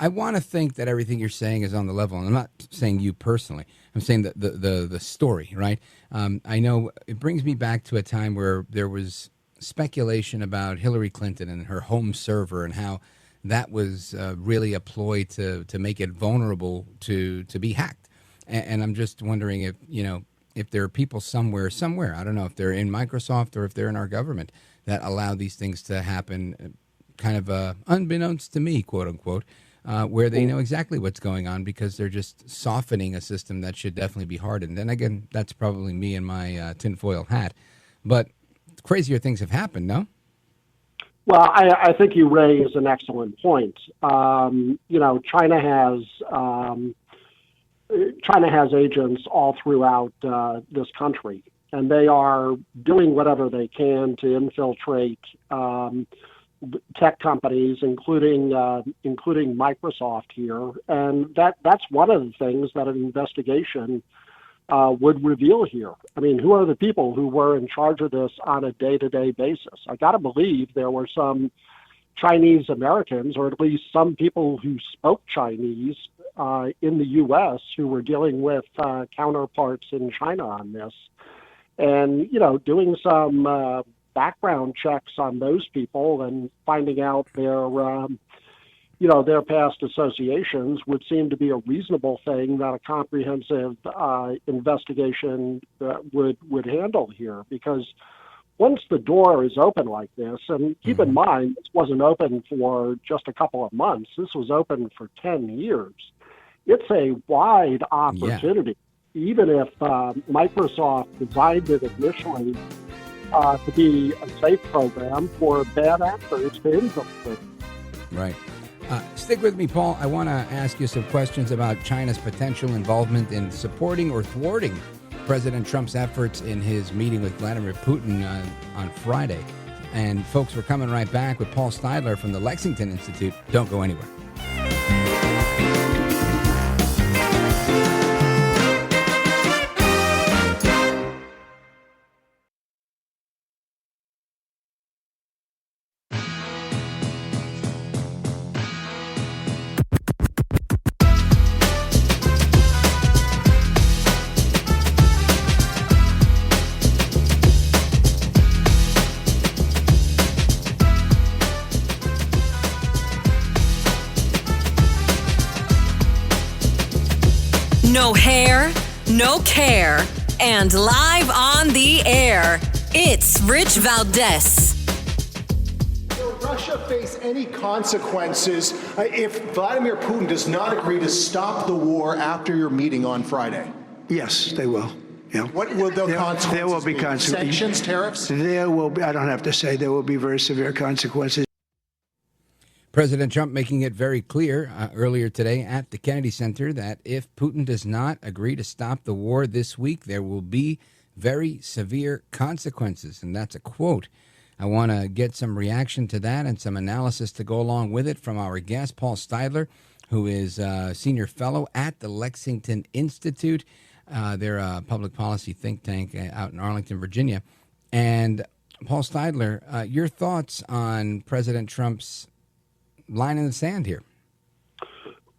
I want to think that everything you're saying is on the level. And I'm not saying you personally. I'm saying that the story, right? I know it brings me back to a time where there was speculation about Hillary Clinton and her home server and how that was really a ploy to make it vulnerable to be hacked. And I'm just wondering if there are people somewhere, I don't know if they're in Microsoft or if they're in our government, that allow these things to happen kind of unbeknownst to me, quote unquote, where they know exactly what's going on because they're just softening a system that should definitely be hardened. And again, that's probably me in my tinfoil hat. But crazier things have happened, no? Well, I think you raise an excellent point. China has agents all throughout this country, and they are doing whatever they can to infiltrate tech companies, including Microsoft here, and that's one of the things that an investigation would reveal here. I mean, who are the people who were in charge of this on a day-to-day basis? I got to believe there were some Chinese Americans, or at least some people who spoke Chinese in the U.S. who were dealing with counterparts in China on this, and doing some background checks on those people and finding out their past associations would seem to be a reasonable thing that a comprehensive investigation would handle here. Because once the door is open like this, and keep in mind, this wasn't open for just a couple of months, this was open for 10 years. It's a wide opportunity. Yeah. Even if Microsoft designed it initially to be a safe program for bad actors to infiltrate. Right. Stick with me, Paul. I want to ask you some questions about China's potential involvement in supporting or thwarting President Trump's efforts in his meeting with Vladimir Putin on Friday. And folks, we're coming right back with Paul Steidler from the Lexington Institute. Don't go anywhere. No hair, no care, and live on the air, it's Rich Valdez. Will Russia face any consequences if Vladimir Putin does not agree to stop the war after your meeting on Friday? Yes, they will. Yeah. What will the consequences There will be consequences. Sanctions, tariffs? There will be, I don't have to say, there will be very severe consequences. President Trump making it very clear earlier today at the Kennedy Center that if Putin does not agree to stop the war this week, there will be very severe consequences. And that's a quote. I want to get some reaction to that and some analysis to go along with it from our guest, Paul Steidler, who is a senior fellow at the Lexington Institute. They're a public policy think tank out in Arlington, Virginia. And Paul Steidler, your thoughts on President Trump's line in the sand here?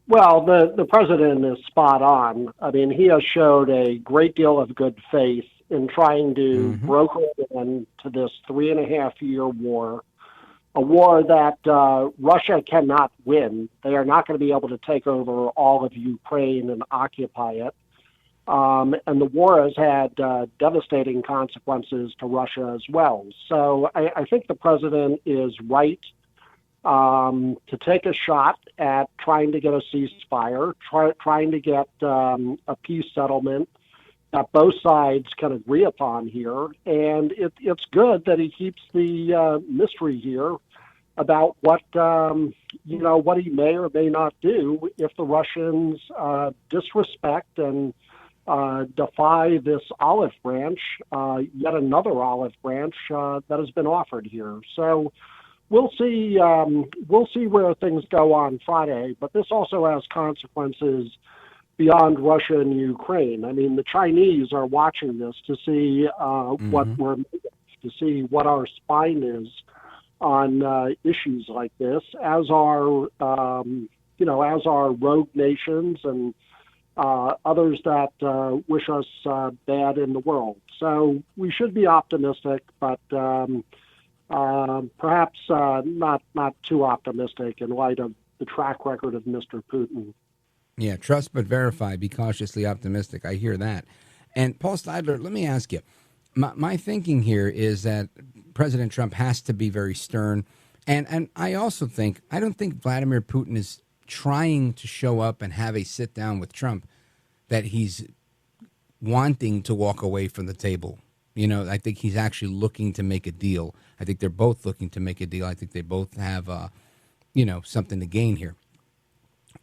Well, the president is spot on. I mean, he has showed a great deal of good faith in trying to broker into this 3.5-year war, a war that Russia cannot win. They are not going to be able to take over all of Ukraine and occupy it. And the war has had devastating consequences to Russia as well. So I think the president is right to take a shot at trying to get a ceasefire, trying to get a peace settlement that both sides can agree upon here. And it's good that he keeps the mystery here about what what he may or may not do if the Russians disrespect and defy this olive branch, yet another olive branch that has been offered here. So we'll see where things go on Friday, but this also has consequences beyond Russia and Ukraine. I mean, the Chinese are watching this to see what our spine is on issues like this, as are rogue nations and others that wish us bad in the world. So we should be optimistic, but perhaps not too optimistic in light of the track record of Mr. Putin. Yeah, trust but verify. Be cautiously optimistic. I hear that. And Paul Steidler, let me ask you. My thinking here is that President Trump has to be very stern. And I also think, I don't think Vladimir Putin is trying to show up and have a sit down with Trump, that he's wanting to walk away from the table. You know, I think he's actually looking to make a deal. I think they're both looking to make a deal. I think they both have, something to gain here.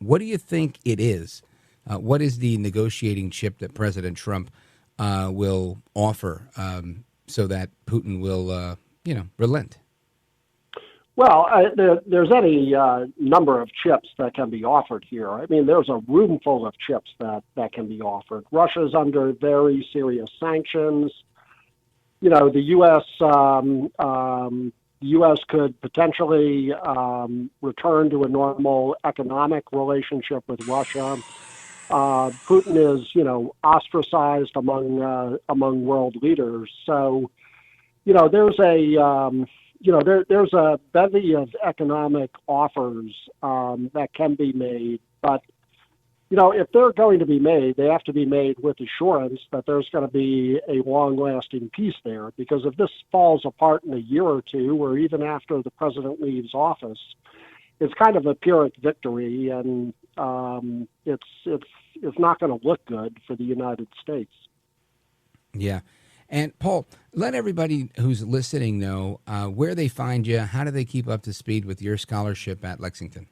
What do you think it is? What is the negotiating chip that President Trump will offer so that Putin will, relent? Well, there's any number of chips that can be offered here. I mean, there's a room full of chips that can be offered. Russia's under very serious sanctions. You know, the U.S. could potentially return to a normal economic relationship with Russia. Putin is, ostracized among world leaders. So, there's a bevy of economic offers that can be made, but if they're going to be made, they have to be made with assurance that there's going to be a long-lasting peace there. Because if this falls apart in a year or two, or even after the president leaves office, it's kind of a Pyrrhic victory, and it's not going to look good for the United States. Yeah. And Paul, let everybody who's listening know where they find you. How do they keep up to speed with your scholarship at Lexington?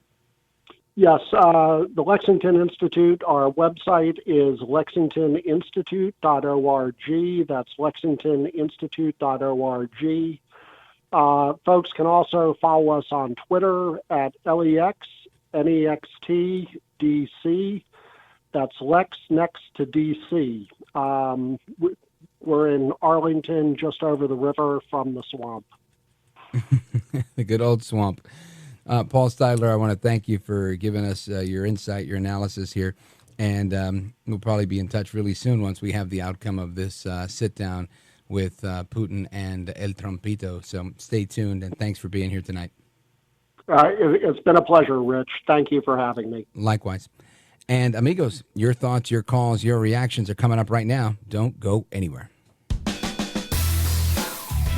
Yes, the Lexington Institute, our website is lexingtoninstitute.org. That's lexingtoninstitute.org. Folks can also follow us on Twitter at LEXNEXTDC. That's Lex next to DC. We're in Arlington, just over the river from the swamp. The good old swamp. Paul Steidler, I want to thank you for giving us your insight, your analysis here. And we'll probably be in touch really soon once we have the outcome of this sit-down with Putin and El Trumpito. So stay tuned, and thanks for being here tonight. It's been a pleasure, Rich. Thank you for having me. Likewise. And amigos, your thoughts, your calls, your reactions are coming up right now. Don't go anywhere.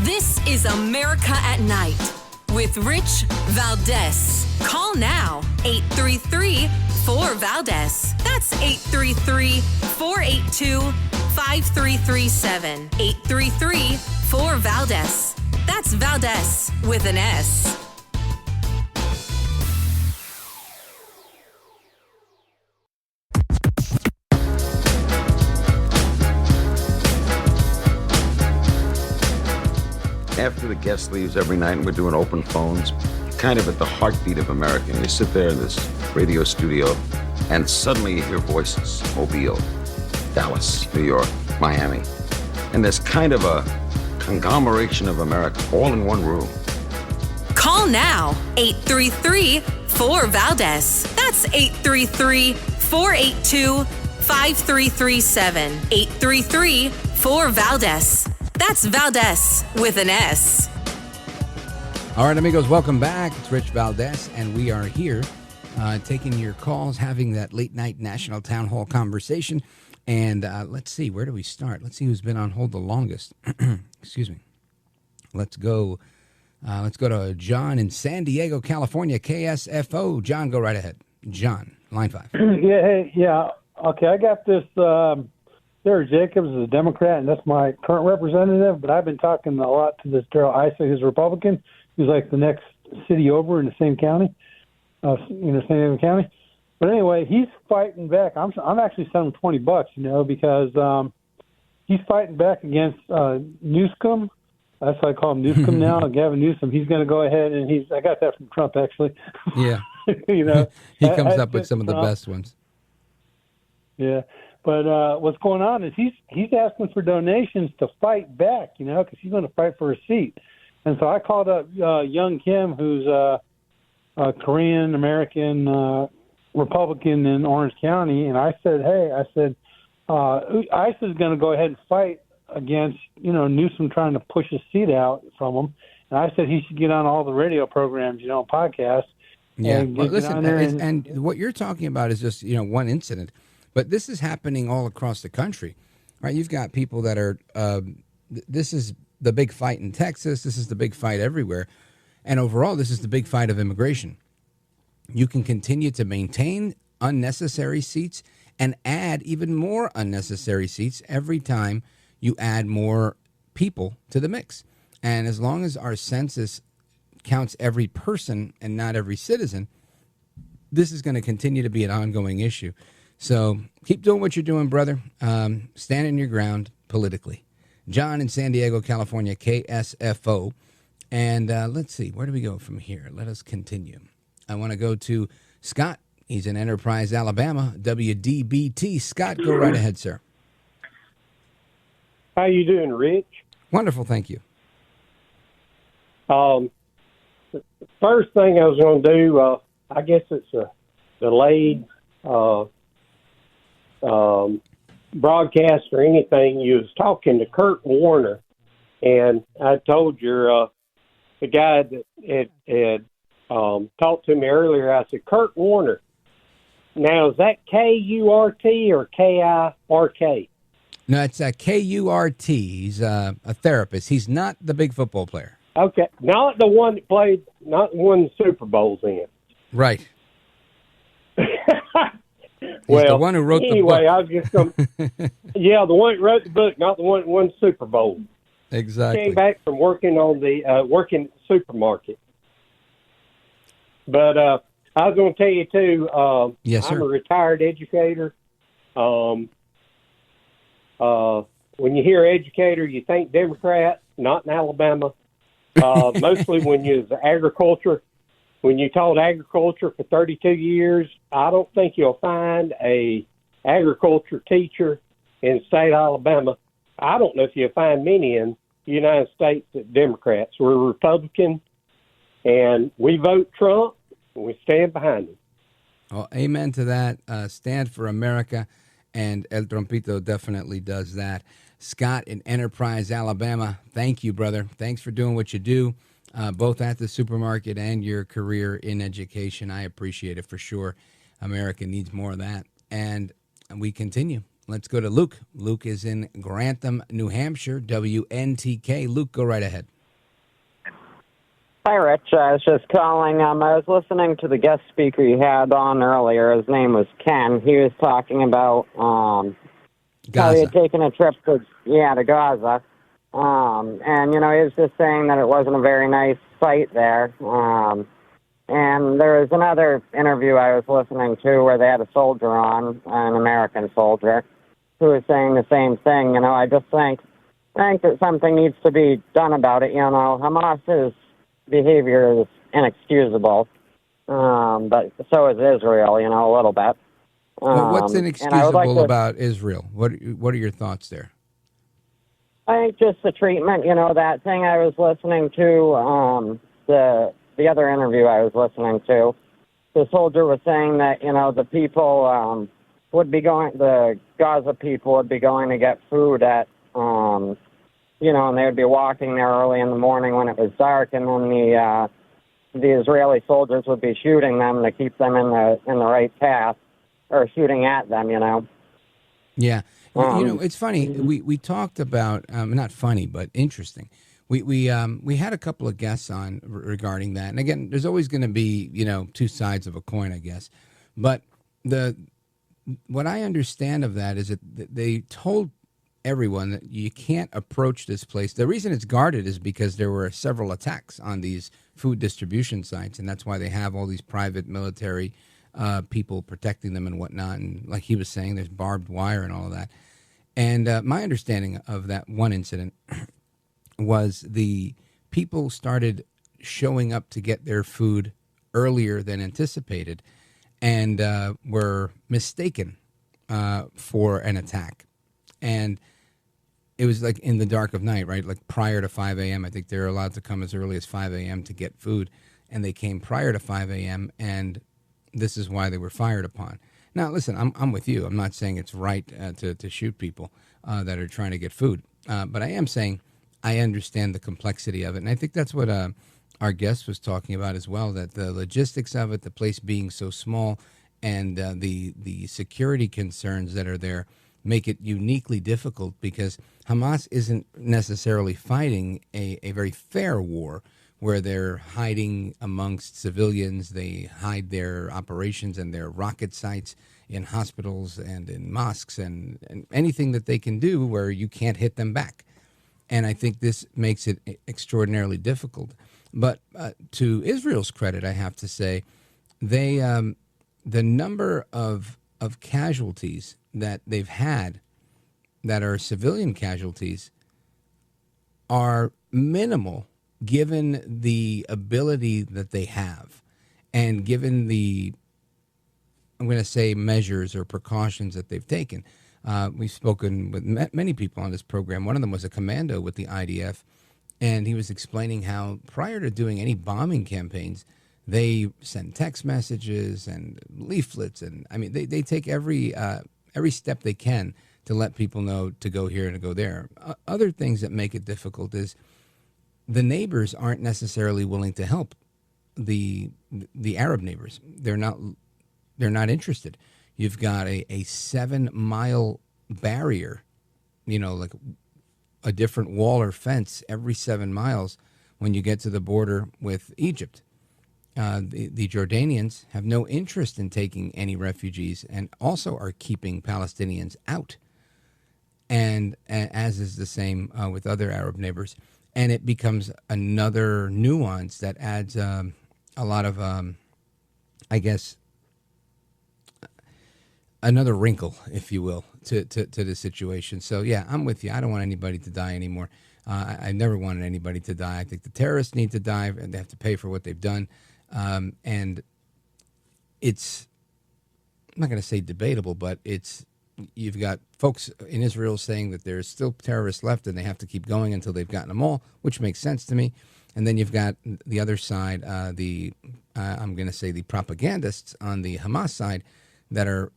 This is America at Night with Rich Valdez. Call now, 833-4-VALDEZ. That's 833-482-5337. 833-4-VALDEZ. That's Valdez with an S. After the guest leaves every night and we're doing open phones, kind of at the heartbeat of America, and you sit there in this radio studio and suddenly you hear voices. Mobile, Dallas, New York, Miami. And there's kind of a conglomeration of America all in one room. Call now, 833-4-VALDEZ. That's 833-482-5337. 833-4 for Valdez. That's Valdez with an S. All right, amigos, welcome back. It's Rich Valdez, and we are here taking your calls, having that late night national town hall conversation. And let's see, where do we start? Let's see who's been on hold the longest. Excuse me. Let's go to John in San Diego, California, KSFO. John, go right ahead. John, line 5. Yeah. Okay, I got this. Sarah Jacobs is a Democrat, and that's my current representative, but I've been talking a lot to this Darrell Issa, who's a Republican, who's like the next city over in the same county, San Diego County. But anyway, he's fighting back. I'm actually sending him $20, because he's fighting back against Newsom. That's why I call him Newsom now, Gavin Newsom. He's going to go ahead, and I got that from Trump, actually. Yeah. He comes up with some of the best ones. Yeah. But what's going on is he's asking for donations to fight back, because he's going to fight for a seat. And so I called up Young Kim, who's a Korean American Republican in Orange County, and I said, ICE is going to go ahead and fight against, Newsom trying to push his seat out from him. And I said he should get on all the radio programs, podcasts. Yeah. And Well, listen, and what you're talking about is just, one incident. But this is happening all across the country, right? You've got people that are, this is the big fight in Texas. This is the big fight everywhere. And overall, this is the big fight of immigration. You can continue to maintain unnecessary seats and add even more unnecessary seats every time you add more people to the mix. And as long as our census counts every person and not every citizen, this is going to continue to be an ongoing issue. So keep doing what you're doing, brother. Standing your ground politically. John in San Diego, California, KSFO. And let's see, where do we go from here? Let us continue. I want to go to Scott. He's in Enterprise, Alabama, WDBT. Scott, go right ahead, sir. How you doing, Rich? Wonderful, thank you. First thing I was going to do, I guess it's a delayed broadcast or anything. You was talking to Kurt Warner, and I told the guy that had talked to me earlier, I said, Kurt Warner. Now, is that K-U-R-T or K-I-R-K? No, it's K-U-R-T. He's a therapist. He's not the big football player. Okay. Not the one that played, not the one the Super Bowl's in. Right. Well, the one who wrote the book. Anyway, I was just going yeah, the one who wrote the book, not the one that won the Super Bowl. Exactly. Came back from working on the working at the supermarket. But I was going to tell you, too, yes, sir. I'm a retired educator. When you hear educator, you think Democrat, not in Alabama. Mostly when you was agriculture. When you taught agriculture for 32 years, I don't think you'll find a agriculture teacher in the state of Alabama. I don't know if you'll find many in the United States that Democrats. We're Republican, and we vote Trump, and we stand behind him. Well, amen to that. Stand for America, and El Trompito definitely does that. Scott in Enterprise, Alabama, thank you, brother. Thanks for doing what you do, both at the supermarket and your career in education. I appreciate it for sure. America needs more of that. And we continue. Let's go to Luke. Luke is in Grantham, New Hampshire, WNTK. Luke, go right ahead. Hi, Rich. I was just calling. I was listening to the guest speaker you had on earlier. His name was Ken. He was talking about how he had taken a trip to Gaza. And, he was just saying that it wasn't a very nice sight there. And there was another interview I was listening to where they had a soldier on, an American soldier, who was saying the same thing. I just think that something needs to be done about it. Hamas's behavior is inexcusable, but so is Israel, a little bit. Well, what's inexcusable about Israel? What are your thoughts there? I think just the treatment, that thing I was listening to, the other interview I was listening to, the soldier was saying that, the people the Gaza people would be going to get food at And they would be walking there early in the morning when it was dark, and then the Israeli soldiers would be shooting them to keep them in the right path, or shooting at them. Yeah. It's funny. We talked about not funny, but interesting. We had a couple of guests on regarding that, and again, there's always going to be two sides of a coin, I guess. But what I understand of that is that they told everyone that you can't approach this place. The reason it's guarded is because there were several attacks on these food distribution sites, and that's why they have all these private military people protecting them and whatnot. And like he was saying, there's barbed wire and all of that. And my understanding of that one incident was the people started showing up to get their food earlier than anticipated and were mistaken for an attack. And it was like in the dark of night, right? Like prior to 5 a.m. I think they're allowed to come as early as 5 a.m. to get food. And they came prior to 5 a.m. and this is why they were fired upon. Now, listen, I'm with you. I'm not saying it's right to shoot people that are trying to get food. But I am saying I understand the complexity of it. And I think that's what our guest was talking about as well, that the logistics of it, the place being so small, and the security concerns that are there make it uniquely difficult because Hamas isn't necessarily fighting a very fair war where they're hiding amongst civilians. They hide their operations and their rocket sites in hospitals and in mosques and anything that they can do where you can't hit them back. And I think this makes it extraordinarily difficult. But to Israel's credit, I have to say, they the number of casualties that they've had that are civilian casualties are minimal given the ability that they have and given the, I'm going to say, measures or precautions that they've taken. We've spoken with many people on this program. One of them was a commando with the IDF, and he was explaining how prior to doing any bombing campaigns, they send text messages and leaflets, and I mean they take every step they can to let people know to go here and to go there. Other things that make it difficult is the neighbors aren't necessarily willing to help the Arab neighbors. They're not interested. You've got a 7-mile barrier, like a different wall or fence every 7 miles when you get to the border with Egypt. The Jordanians have no interest in taking any refugees and also are keeping Palestinians out. And as is the same with other Arab neighbors. And it becomes another nuance that adds a lot of, I guess, another wrinkle, if you will, to the situation. So, yeah, I'm with you. I don't want anybody to die anymore. I never wanted anybody to die. I think the terrorists need to die, and they have to pay for what they've done. And it's, I'm not going to say debatable, but you've got folks in Israel saying that there's still terrorists left and they have to keep going until they've gotten them all, which makes sense to me. And then you've got the other side, I'm going to say the propagandists on the Hamas side that are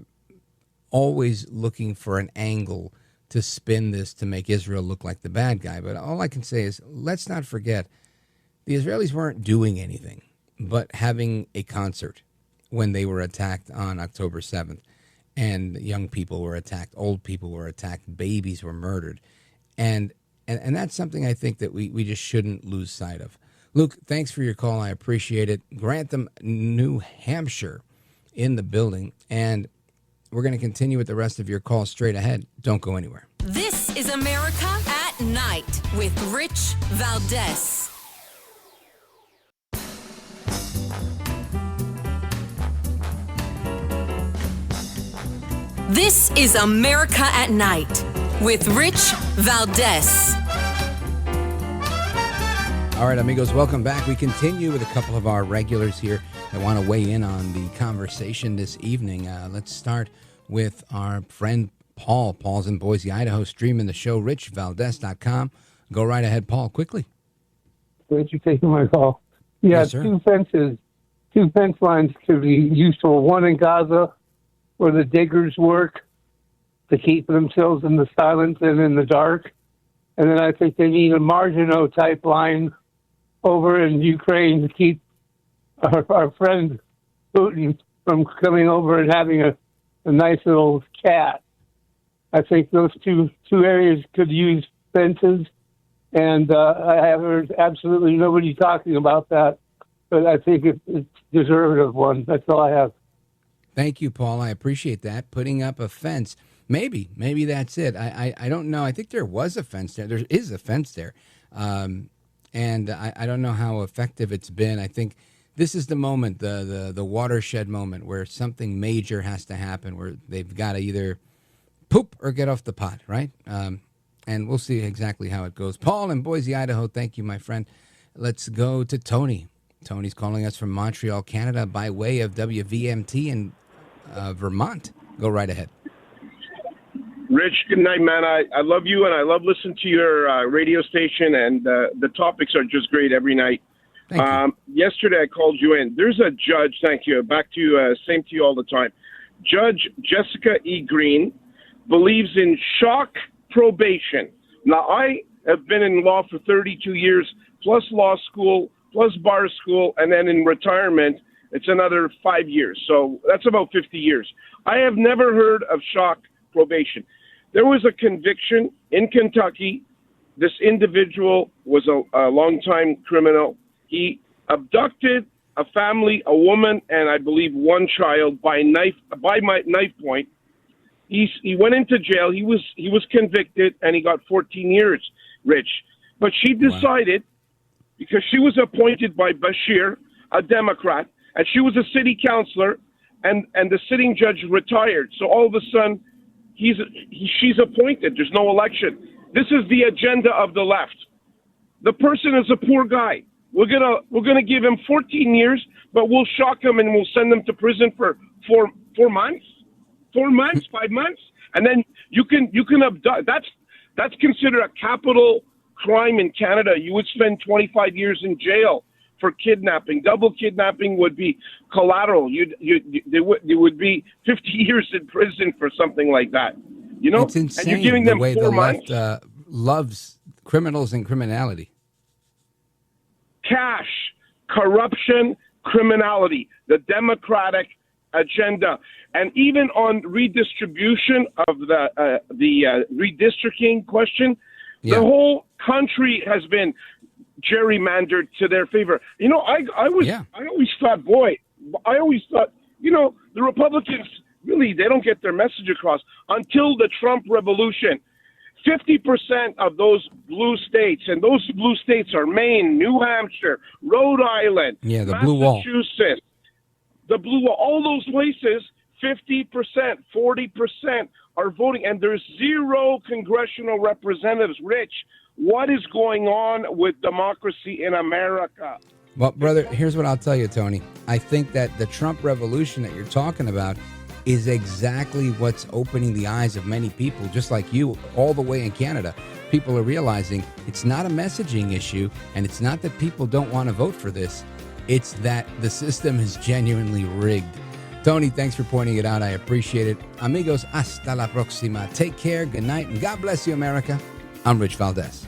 always looking for an angle to spin this to make Israel look like the bad guy. But all I can say is let's not forget the Israelis weren't doing anything but having a concert when they were attacked on October 7th. And young people were attacked, old people were attacked, babies were murdered. And that's something I think that we just shouldn't lose sight of. Luke, thanks for your call. I appreciate it. Grantham, New Hampshire in the building. And we're going to continue with the rest of your calls straight ahead. Don't go anywhere. This is America at Night with Rich Valdez. This is America at Night with Rich Valdez. All right, amigos, welcome back. We continue with a couple of our regulars here that want to weigh in on the conversation this evening. Let's start with our friend Paul. Paul's in Boise, Idaho, streaming the show, richvaldez.com. Go right ahead, Paul, quickly. Thanks for taking my call. Yeah, Yes, sir. two fence lines could be useful. One in Gaza, where the diggers work to keep themselves in the silence and in the dark, And then I think they need a Maginot type line over in Ukraine to keep our friend Putin from coming over and having a nice little chat. I think those two areas could use fences, and I have heard absolutely nobody talking about that, but I think it's deserving of one. That's all I have. Thank you, Paul. I appreciate that. Putting up a fence. Maybe that's it. I don't know. I think there was a fence there. There is a fence there. And I don't know how effective it's been. I think this is the moment, the watershed moment, where something major has to happen, where they've got to either poop or get off the pot, right? And we'll see exactly how it goes. Paul in Boise, Idaho, thank you, my friend. Let's go to Tony. Tony's calling us from Montreal, Canada, by way of WVMT in Vermont. Go right ahead. Rich, good night, man. I love you, and I love listening to your radio station, and the topics are just great every night. Yesterday, I called you in. There's a judge, thank you, back to you, same to you all the time. Judge Jessica E. Green believes in shock probation. Now, I have been in law for 32 years, plus law school, plus bar school, and then in retirement, it's another 5 years. So that's about 50 years. I have never heard of shock probation. There was a conviction in Kentucky. This individual was a longtime criminal. He abducted a family, a woman, and I believe one child by knife point. He went into jail. He was convicted, and he got 14 years, Rich. But she decided, because she was appointed by Bashir, a Democrat, and she was a city councilor, and the sitting judge retired. So all of a sudden, she's appointed. There's no election. This is the agenda of the left. The person is a poor guy. We're gonna give him 14 years, but we'll shock him and we'll send him to prison for 4 months, 5 months, and then you can abduct. That's considered a capital crime in Canada. You would spend 25 years in jail for kidnapping. Double kidnapping would be collateral. There would be 50 years in prison for something like that. You know, it's insane and you're giving them the way 4 the months. left loves criminals and criminality. Cash, corruption, criminality, the Democratic agenda, and even on redistribution of the redistricting question, the whole country has been gerrymandered to their favor. You know, I always thought, you know, the Republicans really, they don't get their message across until the Trump revolution. 50% of those blue states, and those blue states are Maine, New Hampshire, Rhode Island, the blue wall, Massachusetts, the blue wall, all those places, 50%, 40% are voting, and there's 0 congressional representatives. Rich, what is going on with democracy in America? Well, brother, here's what I'll tell you, Tony. I think that the Trump revolution that you're talking about is exactly what's opening the eyes of many people, just like you, all the way in Canada. People are realizing it's not a messaging issue, and it's not that people don't want to vote for this. It's that the system is genuinely rigged. Tony, thanks for pointing it out. I appreciate it. Amigos, hasta la próxima. Take care, good night, and God bless you, America. I'm Rich Valdez.